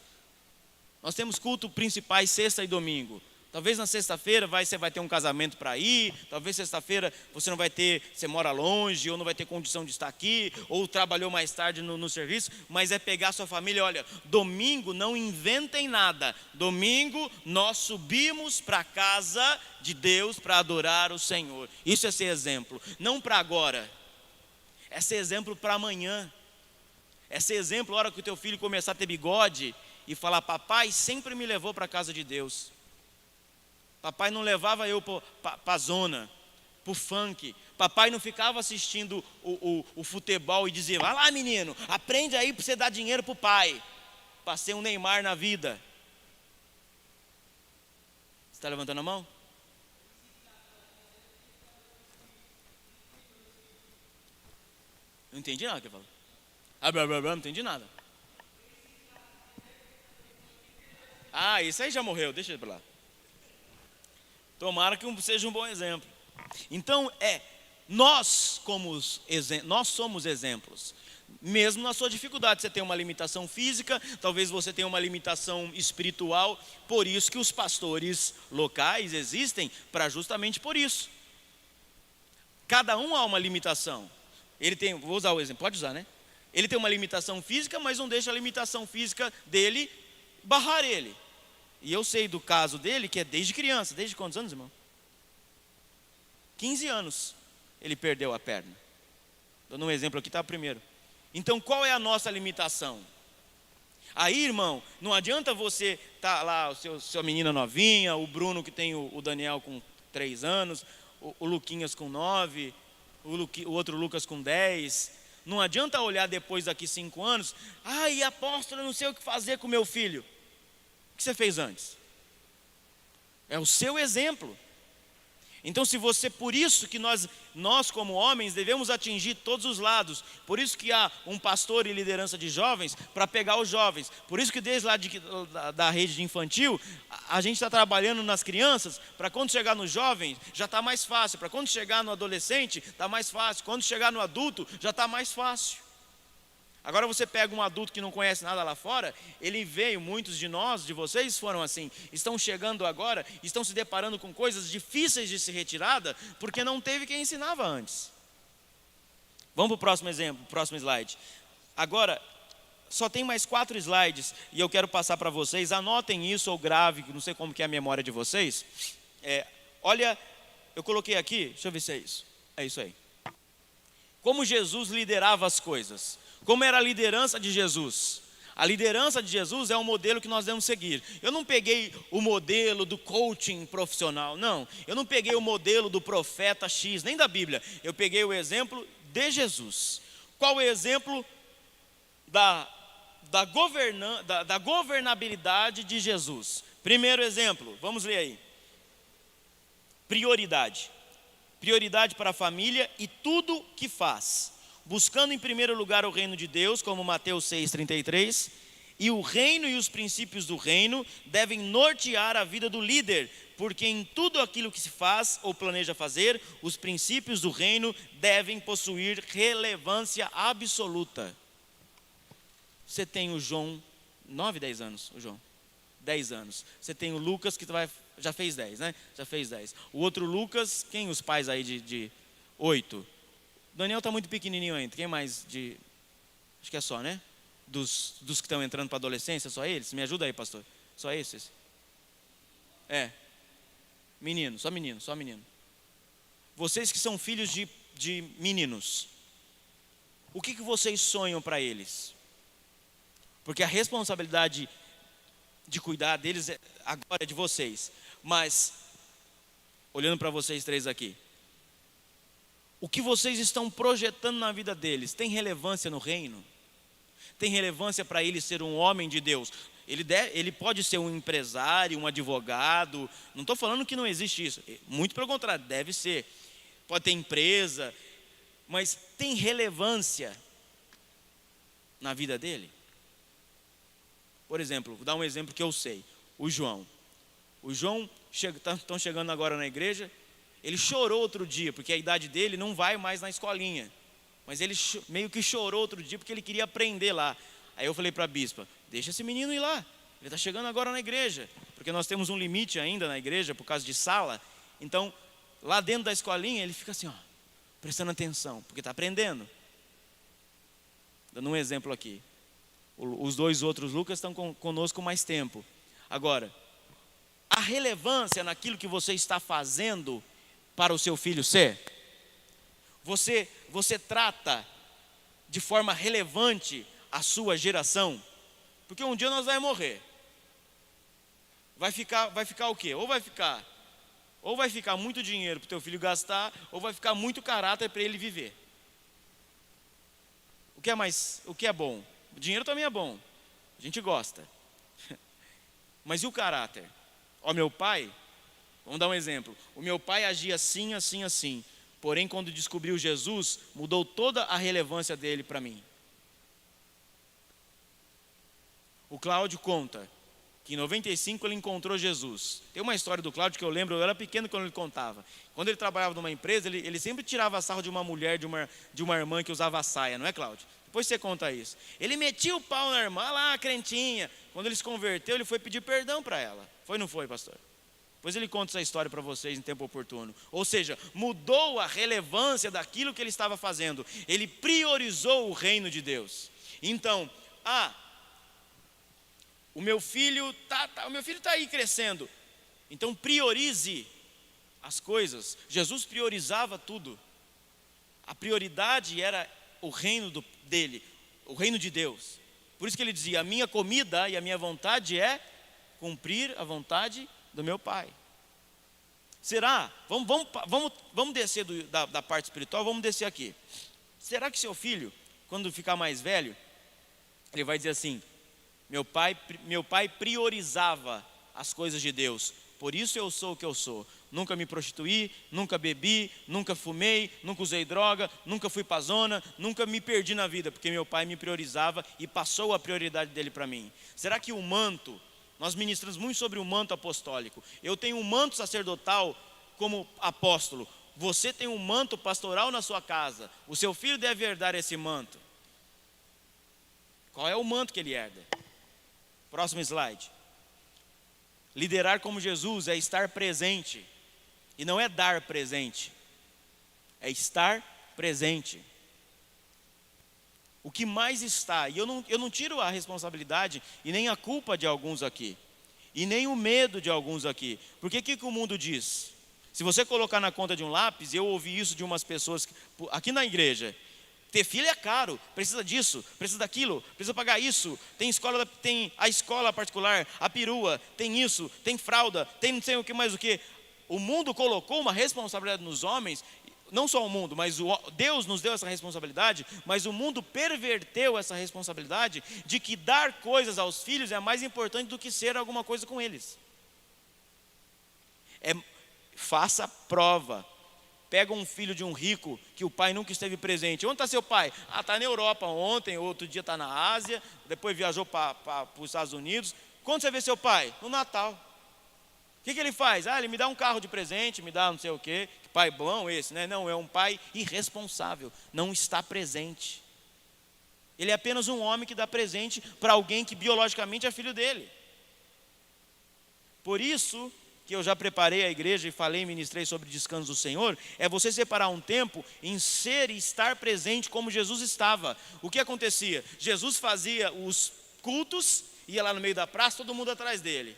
Speaker 3: Nós temos culto principais sexta e domingo. Talvez na sexta-feira você vai ter um casamento para ir, talvez sexta-feira você não vai ter, você mora longe, ou não vai ter condição de estar aqui, ou trabalhou mais tarde no serviço, mas é pegar a sua família, olha, domingo não inventem nada, domingo nós subimos para a casa de Deus para adorar o Senhor. Isso é ser exemplo, não para agora, é ser exemplo para amanhã, é ser exemplo a hora que o teu filho começar a ter bigode e falar, papai sempre me levou para a casa de Deus. Papai não levava eu para a zona, para o funk. Papai não ficava assistindo o futebol e dizia, vai lá menino, aprende aí para você dar dinheiro para o pai. Para ser um Neymar na vida. Você está levantando a mão? Não entendi nada que ele falou. Não entendi nada. Isso aí já morreu, deixa ele para lá. Tomara que seja um bom exemplo. Então nós somos exemplos. Mesmo na sua dificuldade, você tem uma limitação física, talvez você tenha uma limitação espiritual. Por isso que os pastores locais existem, para justamente por isso. Cada um há uma limitação. Vou usar o exemplo, pode usar, né? Ele tem uma limitação física, mas não deixa a limitação física dele barrar ele. E eu sei do caso dele, que é desde criança. Desde quantos anos, irmão? 15 anos ele perdeu a perna. Dando um exemplo aqui, tá primeiro. Então qual é a nossa limitação? Aí, irmão, não adianta você tá lá, sua menina novinha, o Bruno que tem o Daniel com 3 anos, o Luquinhas com 9, o outro Lucas com 10. Não adianta olhar depois daqui 5 anos, apóstolo, eu não sei o que fazer com meu filho. O que você fez antes? É o seu exemplo. Então por isso que nós como homens devemos atingir todos os lados. Por isso que há um pastor e liderança de jovens para pegar os jovens. Por isso que desde lá da rede de infantil, a gente está trabalhando nas crianças, para quando chegar nos jovens já está mais fácil. Para quando chegar no adolescente está mais fácil. Quando chegar no adulto já está mais fácil. Agora você pega um adulto que não conhece nada lá fora, ele veio, muitos de vocês foram assim, estão chegando agora, estão se deparando com coisas difíceis de ser retirada, porque não teve quem ensinava antes. Vamos para o próximo exemplo, próximo slide. Agora, só tem mais 4 slides, e eu quero passar para vocês, anotem isso ou grave, não sei como que é a memória de vocês. Olha, eu coloquei aqui, deixa eu ver se é isso. É isso aí. Como Jesus liderava as coisas. Como era a liderança de Jesus? A liderança de Jesus é um modelo que nós devemos seguir. Eu não peguei o modelo do coaching profissional, não. Eu não peguei o modelo do profeta X, nem da Bíblia. Eu peguei o exemplo de Jesus. Qual é o exemplo da governabilidade de Jesus? Primeiro exemplo, vamos ler aí. Prioridade. Prioridade para a família e tudo que faz. Buscando em primeiro lugar o reino de Deus, como Mateus 6,33, e o reino e os princípios do reino devem nortear a vida do líder, porque em tudo aquilo que se faz ou planeja fazer, os princípios do reino devem possuir relevância absoluta. Você tem o João, 9, 10 anos, o João, 10 anos. Você tem o Lucas que já fez 10, né? Já fez 10. O outro Lucas, quem os pais aí de 8? Daniel está muito pequenininho ainda. Quem mais acho que é só, né? Dos que estão entrando para a adolescência, só eles? Me ajuda aí, pastor. Só esses? Menino, só menino, só menino. Vocês que são filhos de meninos, o que vocês sonham para eles? Porque a responsabilidade de cuidar deles agora é de vocês. Mas, olhando para vocês 3 aqui, o que vocês estão projetando na vida deles tem relevância no reino? Tem relevância para ele ser um homem de Deus? Ele pode ser um empresário, um advogado. Não estou falando que não existe isso. Muito pelo contrário, deve ser. Pode ter empresa. Mas tem relevância na vida dele? Por exemplo, vou dar um exemplo que eu sei. O João estão chegando agora na igreja. Ele chorou outro dia, porque a idade dele não vai mais na escolinha. Mas ele meio que chorou outro dia, porque ele queria aprender lá. Aí eu falei para a bispa, deixa esse menino ir lá. ele está chegando agora na igreja, porque nós temos um limite ainda na igreja por causa de sala. Então, lá dentro da escolinha, ele fica assim, ó, prestando atenção, porque está aprendendo. Dando um exemplo aqui. Os dois outros Lucas estão conosco mais tempo. Agora, a relevância naquilo que você está fazendo para o seu filho ser, você trata de forma relevante a sua geração, porque um dia nós vamos morrer. Vai ficar o quê? Ou vai ficar muito dinheiro para o teu filho gastar, ou vai ficar muito caráter para ele viver. O que é bom? O dinheiro também é bom, a gente gosta. Mas e o caráter? Meu pai, vamos dar um exemplo. O meu pai agia assim, assim, assim. Porém, quando descobriu Jesus, mudou toda a relevância dele para mim. O Cláudio conta que em 95 ele encontrou Jesus. Tem uma história do Cláudio que eu lembro, eu era pequeno quando ele contava. Quando ele trabalhava numa empresa, ele sempre tirava sarro de uma mulher, de uma irmã que usava saia, não é, Cláudio? Depois você conta isso. Ele metia o pau na irmã, lá, crentinha. Quando ele se converteu, ele foi pedir perdão para ela. Foi ou não foi, pastor? Depois ele conta essa história para vocês em tempo oportuno. Ou seja, mudou a relevância daquilo que ele estava fazendo. Ele priorizou o reino de Deus. Então, o meu filho está aí crescendo. Então priorize as coisas. Jesus priorizava tudo. A prioridade era o reino dele, o reino de Deus. Por isso que ele dizia, a minha comida e a minha vontade é cumprir a vontade do meu Pai. Será? Vamos descer da parte espiritual, vamos descer aqui. Será que seu filho, quando ficar mais velho, ele vai dizer assim, meu pai priorizava as coisas de Deus, por isso eu sou o que eu sou. Nunca me prostituí, nunca bebi, nunca fumei, nunca usei droga, nunca fui para a zona, nunca me perdi na vida, porque meu pai me priorizava e passou a prioridade dele para mim. Será que o manto, nós ministramos muito sobre o manto apostólico. Eu tenho um manto sacerdotal como apóstolo. Você tem um manto pastoral na sua casa. O seu filho deve herdar esse manto. Qual é o manto que ele herda? Próximo slide. Liderar como Jesus é estar presente. E não é dar presente. É estar presente. O que mais está, e eu não tiro a responsabilidade e nem a culpa de alguns aqui, e nem o medo de alguns aqui, porque o que o mundo diz? Se você colocar na conta de um lápis, eu ouvi isso de umas pessoas aqui na igreja, ter filho é caro, precisa disso, precisa daquilo, precisa pagar isso, tem a escola particular, a perua, tem isso, tem fralda, tem não sei o que mais o que. O mundo colocou uma responsabilidade nos homens. Não só o mundo, mas Deus nos deu essa responsabilidade, mas o mundo perverteu essa responsabilidade de que dar coisas aos filhos é mais importante do que ser alguma coisa com eles. Faça prova. Pega um filho de um rico que o pai nunca esteve presente. Onde está seu pai? Está na Europa ontem, outro dia está na Ásia, depois viajou para os Estados Unidos. Quando você vê seu pai? No Natal. O que ele faz? Ele me dá um carro de presente, me dá não sei o quê. Que pai bom esse, né? Não, é um pai irresponsável, não está presente. Ele é apenas um homem que dá presente para alguém que biologicamente é filho dele. Por isso que eu já preparei a igreja e falei e ministrei sobre descanso do Senhor, é você separar um tempo em ser e estar presente como Jesus estava. O que acontecia? Jesus fazia os cultos, ia lá no meio da praça, todo mundo atrás dele.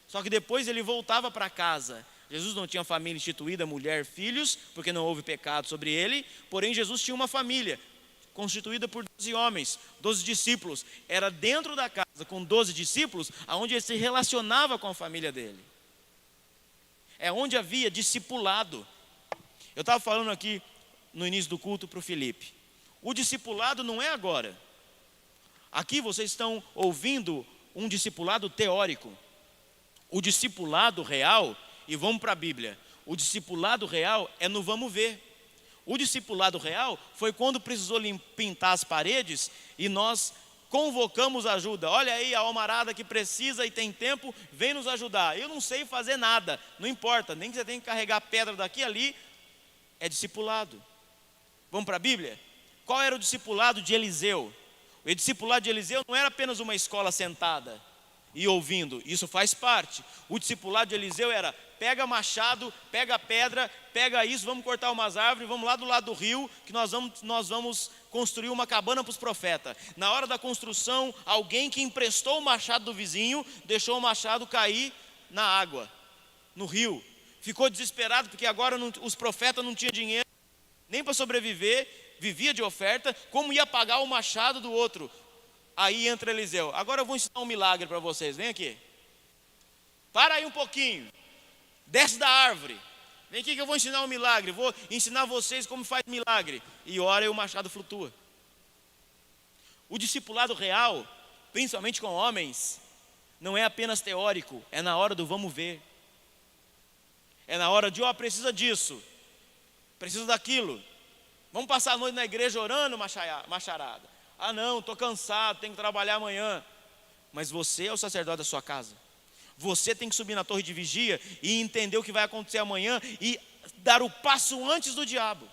Speaker 3: Só que depois ele voltava para casa. Jesus não tinha família instituída, mulher, filhos, porque não houve pecado sobre ele. Porém, Jesus tinha uma família constituída por 12 homens, 12 discípulos. Era dentro da casa, com 12 discípulos, aonde ele se relacionava com a família dele. É onde havia discipulado. Eu estava falando aqui no início do culto para o Felipe. O discipulado não é agora. Aqui vocês estão ouvindo um discipulado teórico. O discipulado real, e vamos para a Bíblia, o discipulado real é no vamos ver. O discipulado real foi quando precisou pintar as paredes e nós convocamos ajuda. Olha aí a almarada que precisa e tem tempo, vem nos ajudar. Eu não sei fazer nada, não importa, nem que você tenha que carregar pedra daqui e ali, é discipulado. Vamos para a Bíblia? Qual era o discipulado de Eliseu? O discipulado de Eliseu não era apenas uma escola sentada. e ouvindo. Isso faz parte. O discipulado de Eliseu era: pega machado, pega pedra, pega isso, vamos cortar umas árvores, vamos lá do lado do rio, que nós vamos construir uma cabana para os profetas. Na hora da construção, alguém que emprestou o machado do vizinho, deixou o machado cair na água, no rio. Ficou desesperado, porque agora os profetas não tinham dinheiro nem para sobreviver, vivia de oferta, como ia pagar o machado do outro? Aí entra Eliseu: agora eu vou ensinar um milagre para vocês, vem aqui. Para aí um pouquinho, desce da árvore, vem aqui que eu vou ensinar um milagre, vou ensinar vocês como faz milagre. E ora e o machado flutua. O discipulado real, principalmente com homens, não é apenas teórico, é na hora do vamos ver. É na hora de, precisa disso, preciso daquilo. Vamos passar a noite na igreja orando, macharada. Ah não, estou cansado, tenho que trabalhar amanhã. Mas você é o sacerdote da sua casa. Você tem que subir na torre de vigia e entender o que vai acontecer amanhã e dar o passo antes do diabo.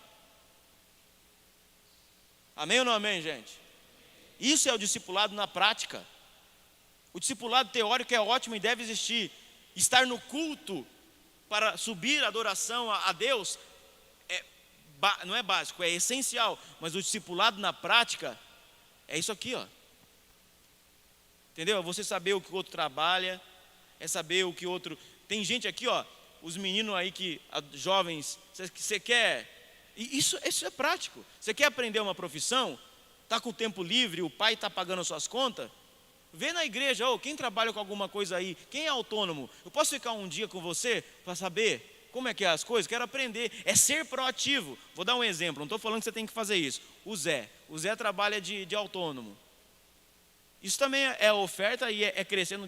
Speaker 3: Amém ou não amém, gente? Isso é o discipulado na prática. O discipulado teórico é ótimo e deve existir. Estar no culto para subir a adoração a Deus não é básico, é essencial. Mas o discipulado na prática é isso aqui, ó. Entendeu? É você saber o que o outro trabalha, é saber o que o outro... Tem gente aqui, ó, os meninos aí jovens, você quer... Isso é prático. Você quer aprender uma profissão, está com o tempo livre, o pai está pagando as suas contas, vê na igreja, quem trabalha com alguma coisa aí, quem é autônomo, eu posso ficar um dia com você para saber como é que é as coisas? Quero aprender, é ser proativo. Vou dar um exemplo, não estou falando que você tem que fazer isso. O Zé trabalha de autônomo. Isso também é oferta e é crescendo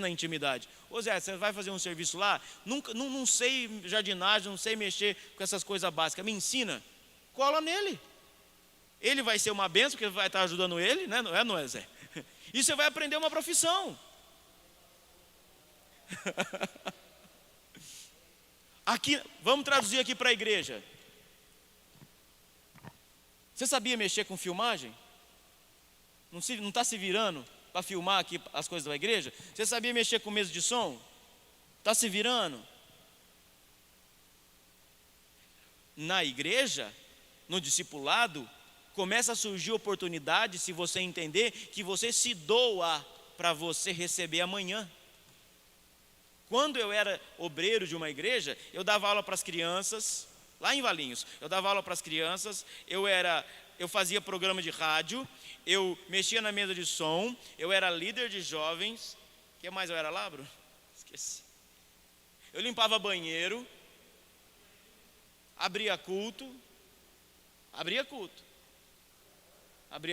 Speaker 3: na intimidade. Ô Zé, você vai fazer um serviço lá? Não sei jardinagem, não sei mexer com essas coisas básicas. Me ensina, cola nele. Ele vai ser uma bênção, porque vai estar ajudando ele, né? Não é, Zé? E você vai aprender uma profissão. Aqui, vamos traduzir aqui para a igreja. Você sabia mexer com filmagem? Não está se virando para filmar aqui as coisas da igreja? Você sabia mexer com mesa de som? Está se virando? Na igreja, no discipulado, começa a surgir oportunidade, se você entender, que você se doa para você receber amanhã. Quando eu era obreiro de uma igreja, eu dava aula para as crianças, lá em Valinhos, eu dava aula para as crianças, eu fazia programa de rádio, eu mexia na mesa de som, eu era líder de jovens. O que mais eu era lá, Bruno? Esqueci. Eu limpava banheiro, abria culto, abria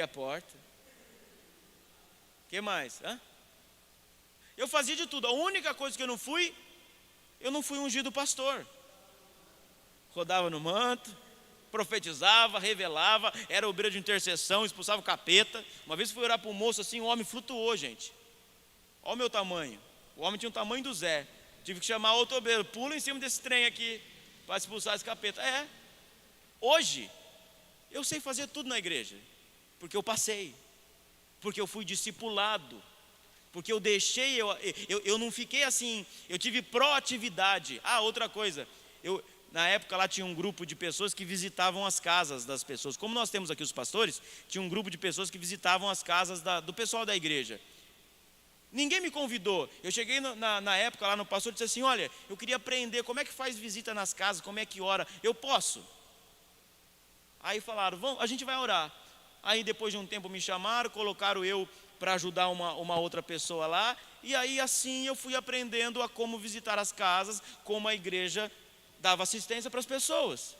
Speaker 3: a porta. O que mais? Eu fazia de tudo. A única coisa que eu não fui ungido pastor. Rodava no manto, profetizava, revelava, era obreiro de intercessão, expulsava o capeta. Uma vez fui orar para um moço assim, o homem flutuou, gente. Olha o meu tamanho. O homem tinha o tamanho do Zé. Tive que chamar outro obreiro, pula em cima desse trem aqui para expulsar esse capeta. Hoje, eu sei fazer tudo na igreja, porque eu passei, porque eu fui discipulado, porque eu deixei, eu não fiquei assim, eu tive proatividade. Outra coisa, na época lá tinha um grupo de pessoas que visitavam as casas das pessoas. Como nós temos aqui os pastores, tinha um grupo de pessoas que visitavam as casas do pessoal da igreja. Ninguém me convidou. Eu cheguei na época lá no pastor e disse assim: olha, eu queria aprender como é que faz visita nas casas, como é que ora. Eu posso? Aí falaram: a gente vai orar. Aí depois de um tempo me chamaram, colocaram eu para ajudar uma outra pessoa lá. E aí assim eu fui aprendendo a como visitar as casas, como a igreja dava assistência para as pessoas.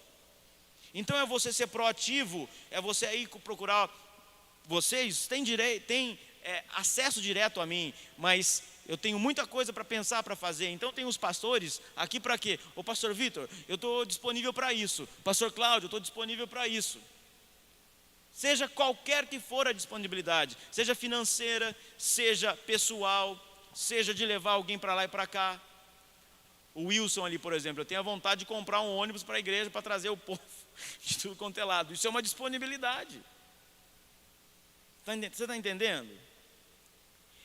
Speaker 3: Então é você ser proativo, é você aí procurar. Vocês têm acesso direto a mim, mas eu tenho muita coisa para pensar, para fazer. Então tem os pastores aqui para quê? O pastor Vitor, eu estou disponível para isso. Pastor Cláudio, eu estou disponível para isso. Seja qualquer que for a disponibilidade, seja financeira, seja pessoal, seja de levar alguém para lá e para cá. O Wilson ali, por exemplo, eu tenho a vontade de comprar um ônibus para a igreja para trazer o povo de tudo quanto é lado. Isso é uma disponibilidade. Você está entendendo?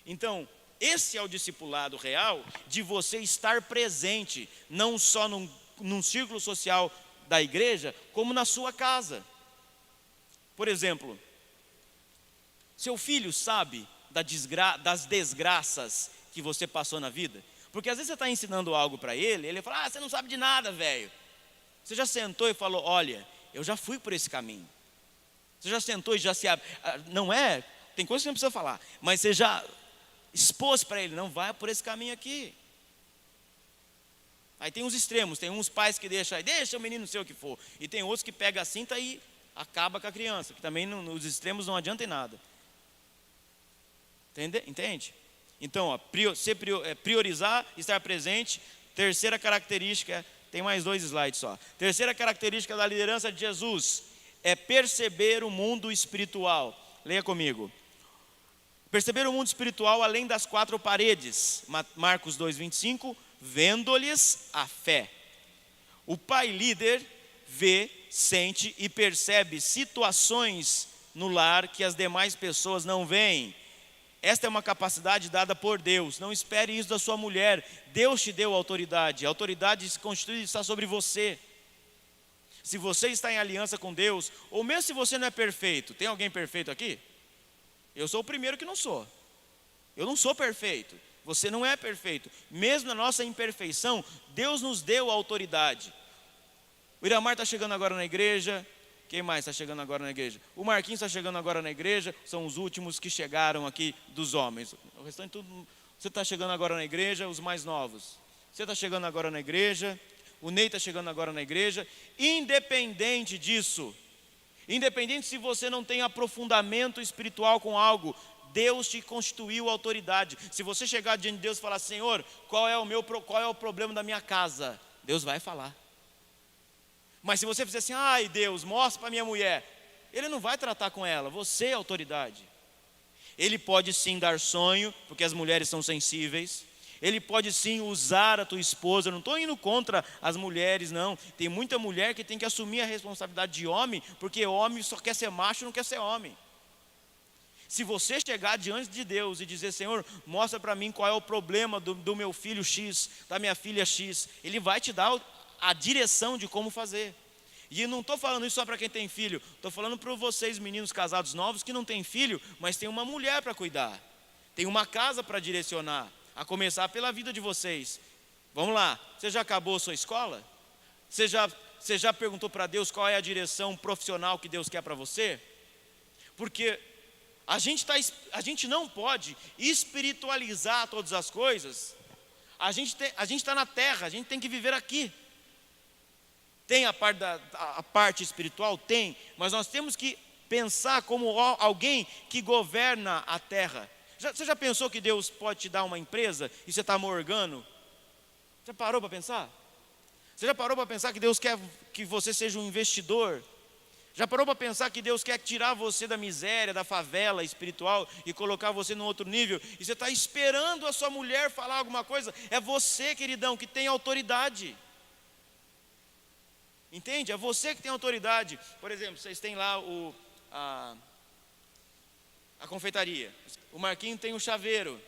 Speaker 3: Então, Esse é o discipulado real, de você estar presente, não só num círculo social da igreja, como na sua casa. Por exemplo, seu filho sabe das desgraças que você passou na vida? Porque às vezes você está ensinando algo para ele fala, você não sabe de nada, velho. Você já sentou e falou, olha, eu já fui por esse caminho. Você já sentou e já se abre. Não é, tem coisa que você não precisa falar, mas você já expôs para ele, não vai por esse caminho aqui. Aí tem uns extremos, tem uns pais que deixa o menino não sei o que for, e tem outros que pega a cinta e acaba com a criança, que também nos extremos não adianta em nada. Entende? Então, priorizar, estar presente. Terceira característica, tem mais 2 slides só. Terceira característica da liderança de Jesus é perceber o mundo espiritual. Leia comigo. Perceber o mundo espiritual além das 4 paredes. Marcos 2:25, vendo-lhes a fé. O pai líder vê, sente e percebe situações no lar que as demais pessoas não veem. Esta é uma capacidade dada por Deus. Não espere isso da sua mulher. Deus te deu autoridade. A autoridade se constitui e está sobre você. Se você está em aliança com Deus, ou mesmo se você não é perfeito, tem alguém perfeito aqui? Eu sou o primeiro que não sou. Eu não sou perfeito. Você não é perfeito. Mesmo na nossa imperfeição, Deus nos deu a autoridade. O Iramar está chegando agora na igreja. Quem mais está chegando agora na igreja? O Marquinhos está chegando agora na igreja. São os últimos que chegaram aqui dos homens. O restante tudo. Você está chegando agora na igreja, os mais novos. Você está chegando agora na igreja. O Ney está chegando agora na igreja. Independente disso, independente se você não tem aprofundamento espiritual com algo, Deus te constituiu autoridade. Se você chegar diante de Deus e falar, Senhor, qual é o problema da minha casa? Deus vai falar. Mas se você fizer assim, ai Deus, mostra para minha mulher, Ele não vai tratar com ela, você é autoridade. Ele pode sim dar sonho, porque as mulheres são sensíveis. Ele pode sim usar a tua esposa. Eu não estou indo contra as mulheres, não. Tem muita mulher que tem que assumir a responsabilidade de homem, porque homem só quer ser macho, não quer ser homem. Se você chegar diante de Deus e dizer, Senhor, mostra para mim qual é o problema do meu filho X, da minha filha X, Ele vai te dar a direção de como fazer. E eu não estou falando isso só para quem tem filho, estou falando para vocês meninos casados novos que não têm filho, mas tem uma mulher para cuidar, tem uma casa para direcionar, a começar pela vida de vocês. Vamos lá, você já acabou a sua escola? Você já perguntou para Deus qual é a direção profissional que Deus quer para você? Porque a gente não pode espiritualizar todas as coisas. A gente está na terra, a gente tem que viver aqui. Tem a parte espiritual? Tem, mas nós temos que pensar como alguém que governa a terra. Você já pensou que Deus pode te dar uma empresa e você está morgando? Já parou para pensar? Você já parou para pensar que Deus quer que você seja um investidor? Já parou para pensar que Deus quer tirar você da miséria, da favela espiritual e colocar você num outro nível? E você está esperando a sua mulher falar alguma coisa? É você, queridão, que tem autoridade. Entende? É você que tem autoridade. Por exemplo, vocês têm lá a confeitaria. O Marquinho tem o chaveiro.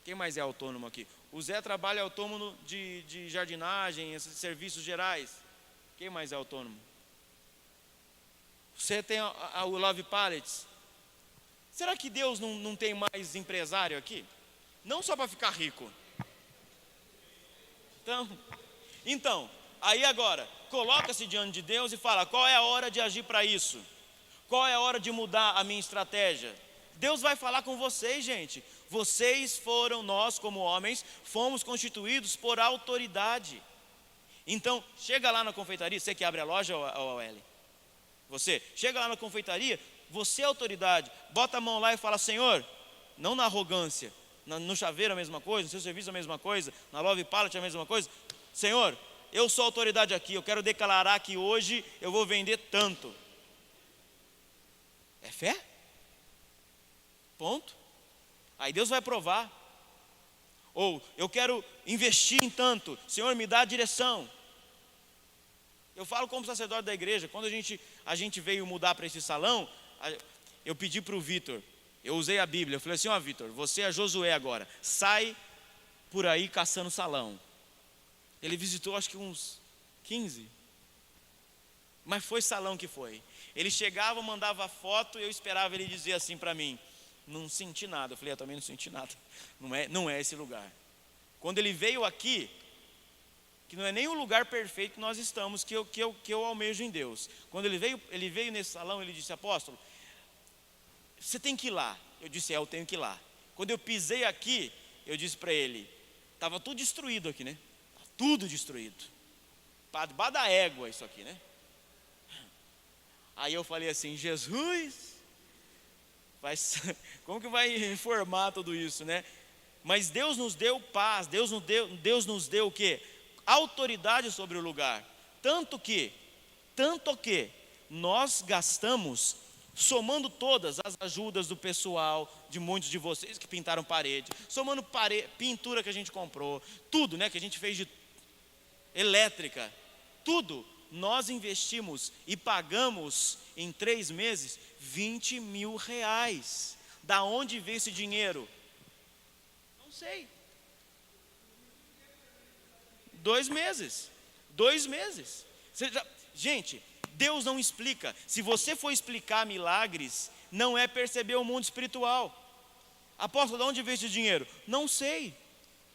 Speaker 3: Quem mais é autônomo aqui? O Zé trabalha autônomo de jardinagem, esses serviços gerais. Quem mais é autônomo? Você tem o Love Pallets. Será que Deus não tem mais empresário aqui? Não só para ficar rico. Então, aí agora, coloca-se diante de Deus e fala, qual é a hora de agir para isso? Qual é a hora de mudar a minha estratégia? Deus vai falar com vocês, gente. Nós como homens, fomos constituídos por autoridade. Então, chega lá na confeitaria, você que abre a loja, ou L? Você, chega lá na confeitaria, você é autoridade. Bota a mão lá e fala, Senhor, não na arrogância, no chaveiro a mesma coisa, no seu serviço a mesma coisa, na Love Pallet a mesma coisa. Senhor, eu sou autoridade aqui, eu quero declarar que hoje eu vou vender tanto. É fé? Ponto. Aí Deus vai provar. Ou eu quero investir em tanto, Senhor, me dá a direção. Eu falo como sacerdote da igreja, quando a gente veio mudar para esse salão, eu pedi para o Vitor, eu usei a Bíblia, eu falei assim, ó Vitor, você é Josué agora, sai por aí caçando salão. Ele visitou acho que uns 15, mas foi salão que foi. Ele chegava, mandava foto e eu esperava ele dizer assim para mim, não senti nada. Eu falei, eu também não senti nada, não é esse lugar. Quando ele veio aqui, que não é nem o lugar perfeito que nós estamos, que eu almejo em Deus. Quando ele veio nesse salão, ele disse, apóstolo, você tem que ir lá. Eu disse, eu tenho que ir lá. Quando eu pisei aqui, eu disse para ele, estava tudo destruído aqui, né? Tudo destruído. Para debaixo da égua isso aqui, né? Aí eu falei assim, Jesus, como que vai reformar tudo isso, né? Mas Deus nos deu paz, Deus nos deu o quê? Autoridade sobre o lugar. Tanto que nós gastamos, somando todas as ajudas do pessoal, de muitos de vocês que pintaram parede, somando pintura que a gente comprou, tudo, né, que a gente fez de elétrica, tudo, nós investimos e pagamos em 3 meses 20 mil reais. Da onde veio esse dinheiro? Não sei. 2 meses. Gente, Deus não explica. Se você for explicar milagres, não é perceber o mundo espiritual. Apóstolo, de onde veio esse dinheiro? Não sei.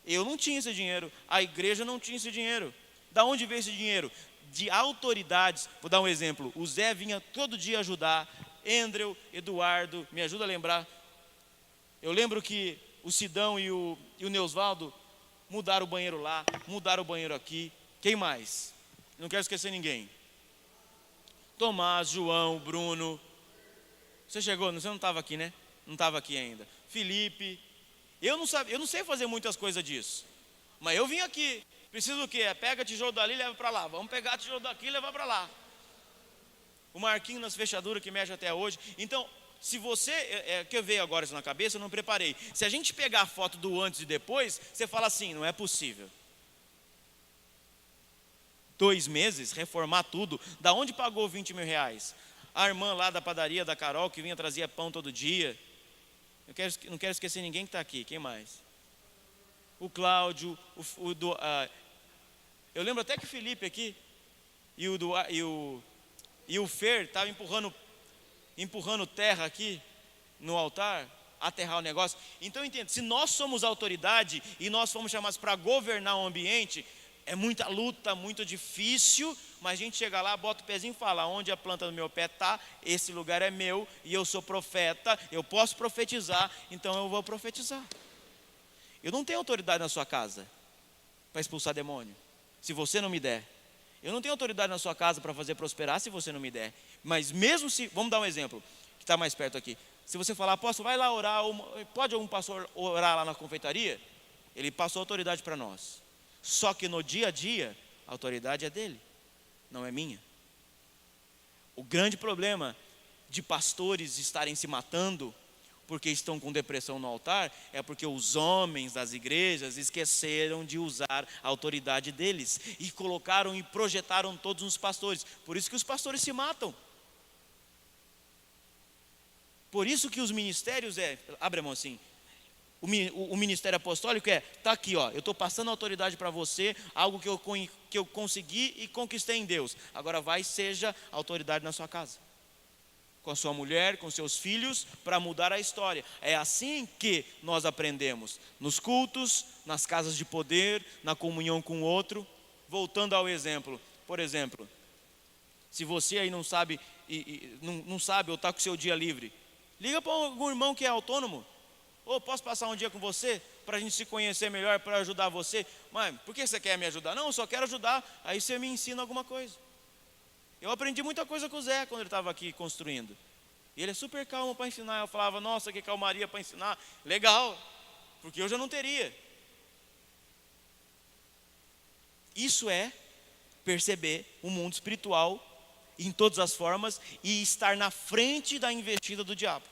Speaker 3: Eu não tinha esse dinheiro. A igreja não tinha esse dinheiro. Da onde veio esse dinheiro? De autoridades. Vou dar um exemplo. O Zé vinha todo dia ajudar. Andrew, Eduardo, me ajuda a lembrar. Eu lembro que o Sidão e o Neusvaldo mudaram o banheiro lá, mudaram o banheiro aqui. Quem mais? Não quero esquecer ninguém. Tomás, João, Bruno. Você chegou? Você não estava aqui, né? Não estava aqui ainda. Felipe. Eu não sei fazer muitas coisas disso. Mas eu vim aqui. Preciso do quê? Pega tijolo dali e leva para lá. Vamos pegar tijolo daqui e levar para lá. O Marquinho nas fechaduras que mexe até hoje. Então, se você, que eu veio agora isso na cabeça, eu não preparei. Se a gente pegar a foto do antes e depois, você fala assim, não é possível. 2 meses, reformar tudo. Da onde pagou 20 mil reais? A irmã lá da padaria, da Carol, que vinha trazia pão todo dia. Não quero esquecer ninguém que está aqui. Quem mais? O Cláudio, eu lembro até que o Felipe aqui, e o Fer estava empurrando terra aqui no altar, aterrar o negócio. Então entenda, se nós somos autoridade e nós fomos chamados para governar o ambiente, é muita luta, muito difícil, mas a gente chega lá, bota o pezinho e fala, onde a planta do meu pé está, esse lugar é meu, e eu sou profeta, eu posso profetizar, então eu vou profetizar. Eu não tenho autoridade na sua casa para expulsar demônio, se você não me der. Eu não tenho autoridade na sua casa para fazer prosperar, se você não me der. Mas mesmo se, vamos dar um exemplo, que está mais perto aqui. Se você falar, apóstolo, vai lá orar, pode algum pastor orar lá na confeitaria? Ele passou autoridade para nós. Só que no dia a dia, a autoridade é dele, não é minha. O grande problema de pastores estarem se matando porque estão com depressão no altar é porque os homens das igrejas esqueceram de usar a autoridade deles e colocaram e projetaram todos os pastores. Por isso que os pastores se matam. Por isso que os ministérios abre a mão assim. O ministério apostólico está aqui, ó, eu estou passando autoridade para você, algo que eu consegui e conquistei em Deus. Agora vai, seja autoridade na sua casa, com a sua mulher, com seus filhos, para mudar a história. É assim que nós aprendemos, nos cultos, nas casas de poder, na comunhão com o outro. Voltando ao exemplo, por exemplo, se você aí não sabe, não sabe ou está com o seu dia livre, liga para algum irmão que é autônomo. Ou posso passar um dia com você, para a gente se conhecer melhor, para ajudar você. Mas por que você quer me ajudar? Não, eu só quero ajudar, aí você me ensina alguma coisa. Eu aprendi muita coisa com o Zé, quando ele estava aqui construindo. E ele é super calmo para ensinar. Eu falava, nossa, que calmaria para ensinar. Legal, porque eu já não teria. Isso é perceber o mundo espiritual em todas as formas e estar na frente da investida do diabo.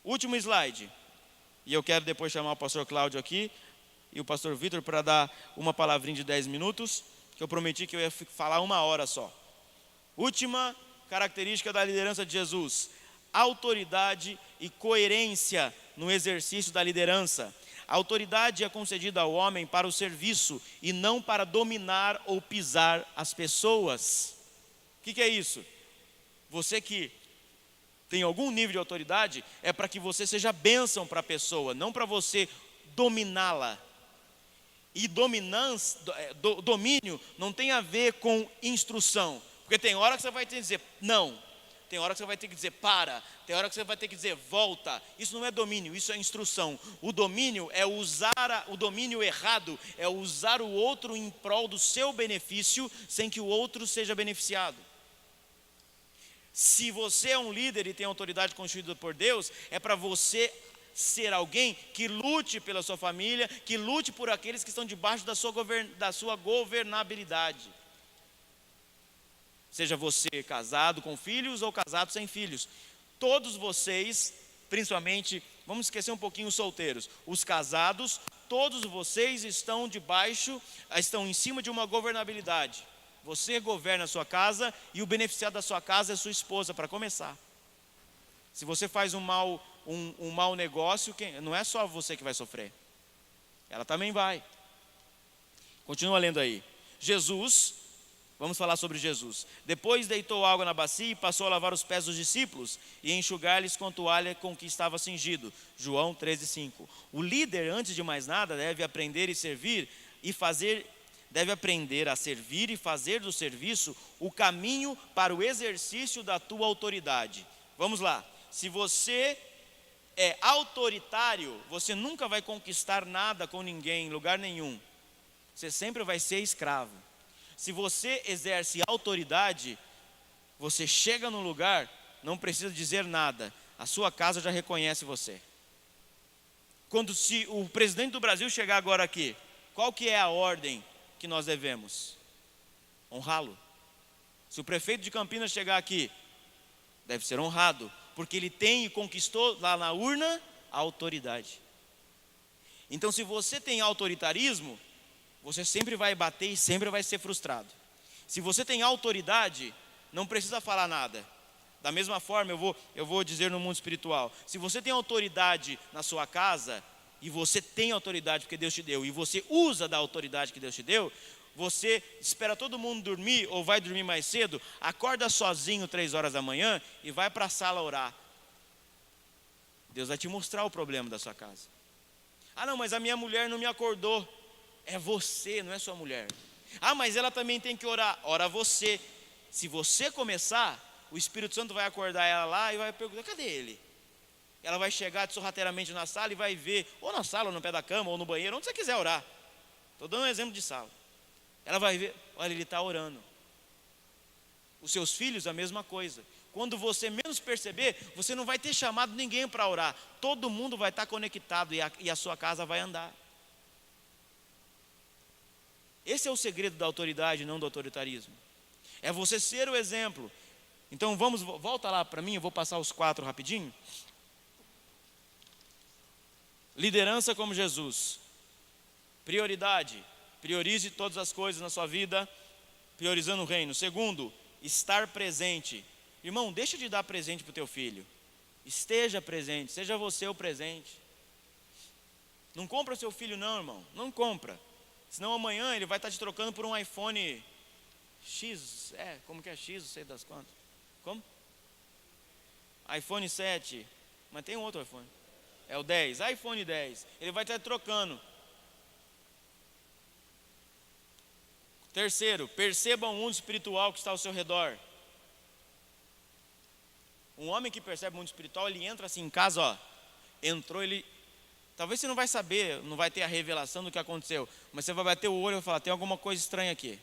Speaker 3: Último slide. E eu quero depois chamar o pastor Cláudio aqui e o pastor Vitor para dar uma palavrinha de 10 minutos, que eu prometi que eu ia falar 1 hora só. Última característica da liderança de Jesus: autoridade e coerência no exercício da liderança. A autoridade é concedida ao homem para o serviço e não para dominar ou pisar as pessoas. O que é isso? Você que tem algum nível de autoridade, é para que você seja bênção para a pessoa, não para você dominá-la. E domínio não tem a ver com instrução, porque tem hora que você vai ter que dizer não, tem hora que você vai ter que dizer para, tem hora que você vai ter que dizer volta. Isso não é domínio, isso é instrução. O domínio é o domínio errado, é usar o outro em prol do seu benefício, sem que o outro seja beneficiado. Se você é um líder e tem autoridade constituída por Deus, é para você ser alguém que lute pela sua família, que lute por aqueles que estão debaixo da sua governabilidade. Seja você casado com filhos ou casado sem filhos. Todos vocês, principalmente, vamos esquecer um pouquinho os solteiros. Os casados, todos vocês estão em cima de uma governabilidade. Você governa a sua casa e o beneficiado da sua casa é sua esposa, para começar. Se você faz um mau negócio, não é só você que vai sofrer. Ela também vai. Continua lendo aí. Jesus, vamos falar sobre Jesus. Depois deitou água na bacia e passou a lavar os pés dos discípulos e enxugar-lhes com a toalha com que estava cingido. João 13:5. O líder, antes de mais nada, deve aprender a servir e fazer do serviço o caminho para o exercício da tua autoridade. Vamos lá. Se você é autoritário, você nunca vai conquistar nada com ninguém, em lugar nenhum. Você sempre vai ser escravo. Se você exerce autoridade, você chega num lugar, não precisa dizer nada. A sua casa já reconhece você. Se o presidente do Brasil chegar agora aqui, qual que é a ordem que nós devemos? Honrá-lo. Se o prefeito de Campinas chegar aqui, deve ser honrado, porque ele tem e conquistou lá na urna a autoridade. Então, se você tem autoritarismo, você sempre vai bater e sempre vai ser frustrado. Se você tem autoridade, não precisa falar nada. Da mesma forma, eu vou dizer no mundo espiritual, se você tem autoridade na sua casa, e você tem autoridade porque Deus te deu, e você usa da autoridade que Deus te deu, você espera todo mundo dormir, ou vai dormir mais cedo, acorda sozinho 3 horas da manhã, e vai para a sala orar. Deus vai te mostrar o problema da sua casa. Ah não, mas a minha mulher não me acordou. É você, não é sua mulher. Ah, mas ela também tem que orar. Ora você. Se você começar, o Espírito Santo vai acordar ela lá e vai perguntar, cadê ele? Ela vai chegar sorrateiramente na sala e vai ver, ou na sala, ou no pé da cama, ou no banheiro, onde você quiser orar. Estou dando um exemplo de sala. Ela vai ver, olha, ele está orando. Os seus filhos, a mesma coisa. Quando você menos perceber, você não vai ter chamado ninguém para orar. Todo mundo vai estar conectado e a sua casa vai andar. Esse é o segredo da autoridade, não do autoritarismo. É você ser o exemplo. Então volta lá para mim, eu vou passar os 4 rapidinho. Liderança como Jesus. Prioridade. Priorize todas as coisas na sua vida, priorizando o reino. Segundo, estar presente. Irmão, deixa de dar presente para o teu filho. Esteja presente, seja você o presente. Não compra seu filho não, irmão, não compra. Senão amanhã ele vai estar te trocando por um iPhone X, como que é X, não sei das quantas. Como? iPhone 7, mas tem um outro iPhone. É o 10, iPhone 10. Ele vai estar trocando. Terceiro, perceba o mundo espiritual que está ao seu redor. Um homem que percebe o mundo espiritual, ele entra assim em casa, ó. Entrou, ele... Talvez você não vai saber, não vai ter a revelação do que aconteceu, mas você vai bater o olho e vai falar, tem alguma coisa estranha aqui.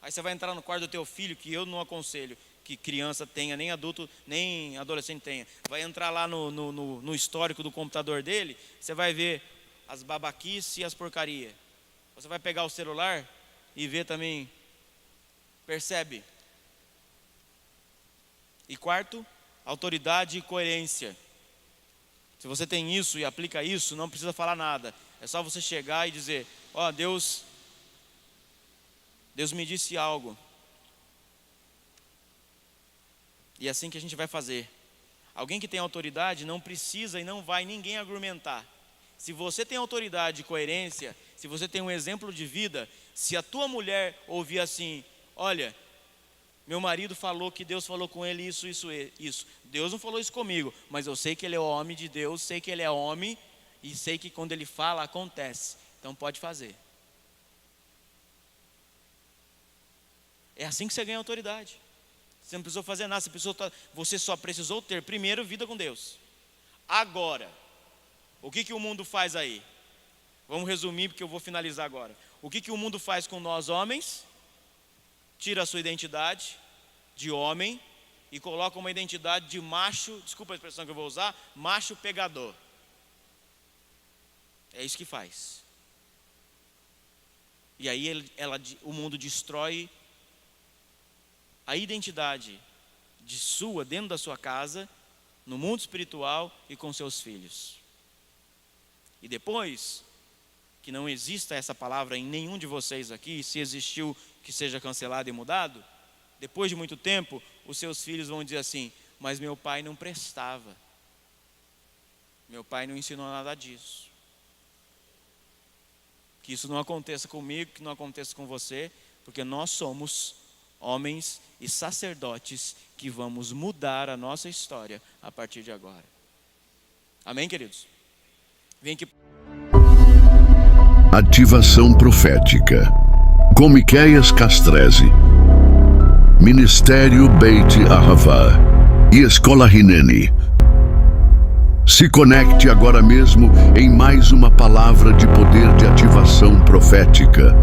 Speaker 3: Aí você vai entrar no quarto do teu filho, que eu não aconselho que criança tenha, nem adulto, nem adolescente tenha. Vai entrar lá no histórico do computador dele, você vai ver as babaquices e as porcarias. Você vai pegar o celular e ver também, percebe. E quarto, autoridade e coerência. Se você tem isso e aplica isso, não precisa falar nada. É só você chegar e dizer, ó, Deus me disse algo. E é assim que a gente vai fazer. Alguém que tem autoridade não precisa e não vai ninguém argumentar. Se você tem autoridade e coerência, se você tem um exemplo de vida, se a tua mulher ouvir assim, olha, meu marido falou que Deus falou com ele isso. Deus não falou isso comigo, mas eu sei que ele é homem de Deus, sei que ele é homem e sei que quando ele fala, acontece. Então pode fazer. É assim que você ganha autoridade. Você não precisou fazer nada, você só precisou ter primeiro vida com Deus. Agora, o que o mundo faz aí? Vamos resumir porque eu vou finalizar agora. O que o mundo faz com nós homens? Tira a sua identidade de homem e coloca uma identidade de macho, desculpa a expressão que eu vou usar, macho pegador. É isso que faz. E aí o mundo destrói a identidade dentro da sua casa, no mundo espiritual e com seus filhos. E depois, que não exista essa palavra em nenhum de vocês aqui, se existiu, que seja cancelado e mudado, depois de muito tempo, os seus filhos vão dizer assim, mas meu pai não prestava. Meu pai não ensinou nada disso. Que isso não aconteça comigo, que não aconteça com você, porque nós somos homens e sacerdotes que vamos mudar a nossa história a partir de agora. Amém, queridos? Vem aqui.
Speaker 1: Ativação profética. Com Miqueias Castrese, Ministério Beit Ahavá e Escola Hineni. Se conecte agora mesmo em mais uma palavra de poder de ativação profética,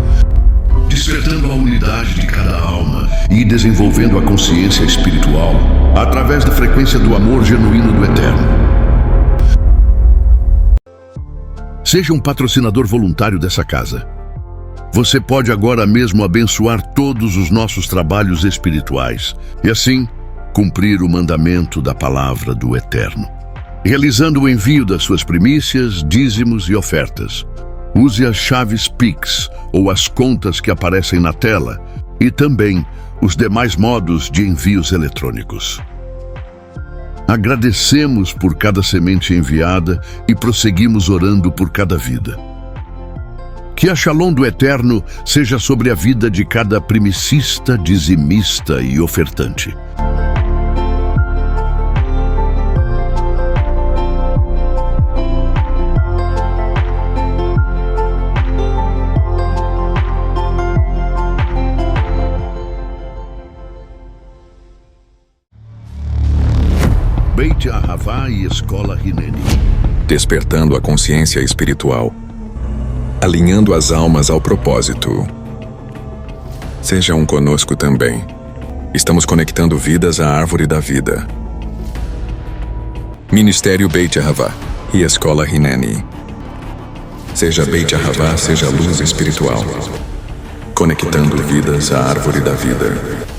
Speaker 1: despertando a unidade de cada alma e desenvolvendo a consciência espiritual através da frequência do amor genuíno do Eterno. Seja um patrocinador voluntário dessa casa. Você pode agora mesmo abençoar todos os nossos trabalhos espirituais e assim cumprir o mandamento da palavra do Eterno, realizando o envio das suas primícias, dízimos e ofertas. Use as chaves Pix ou as contas que aparecem na tela e também os demais modos de envios eletrônicos. Agradecemos por cada semente enviada e prosseguimos orando por cada vida. Que a Shalom do Eterno seja sobre a vida de cada primicista, dizimista e ofertante. Beit Ahavá e Escola Hineni.
Speaker 2: Despertando a consciência espiritual. Alinhando as almas ao propósito. Seja um conosco também. Estamos conectando vidas à árvore da vida. Ministério Beit Ahavá e Escola Hineni. Seja Beit Ahavá, seja luz espiritual. Conectando vidas à árvore da vida.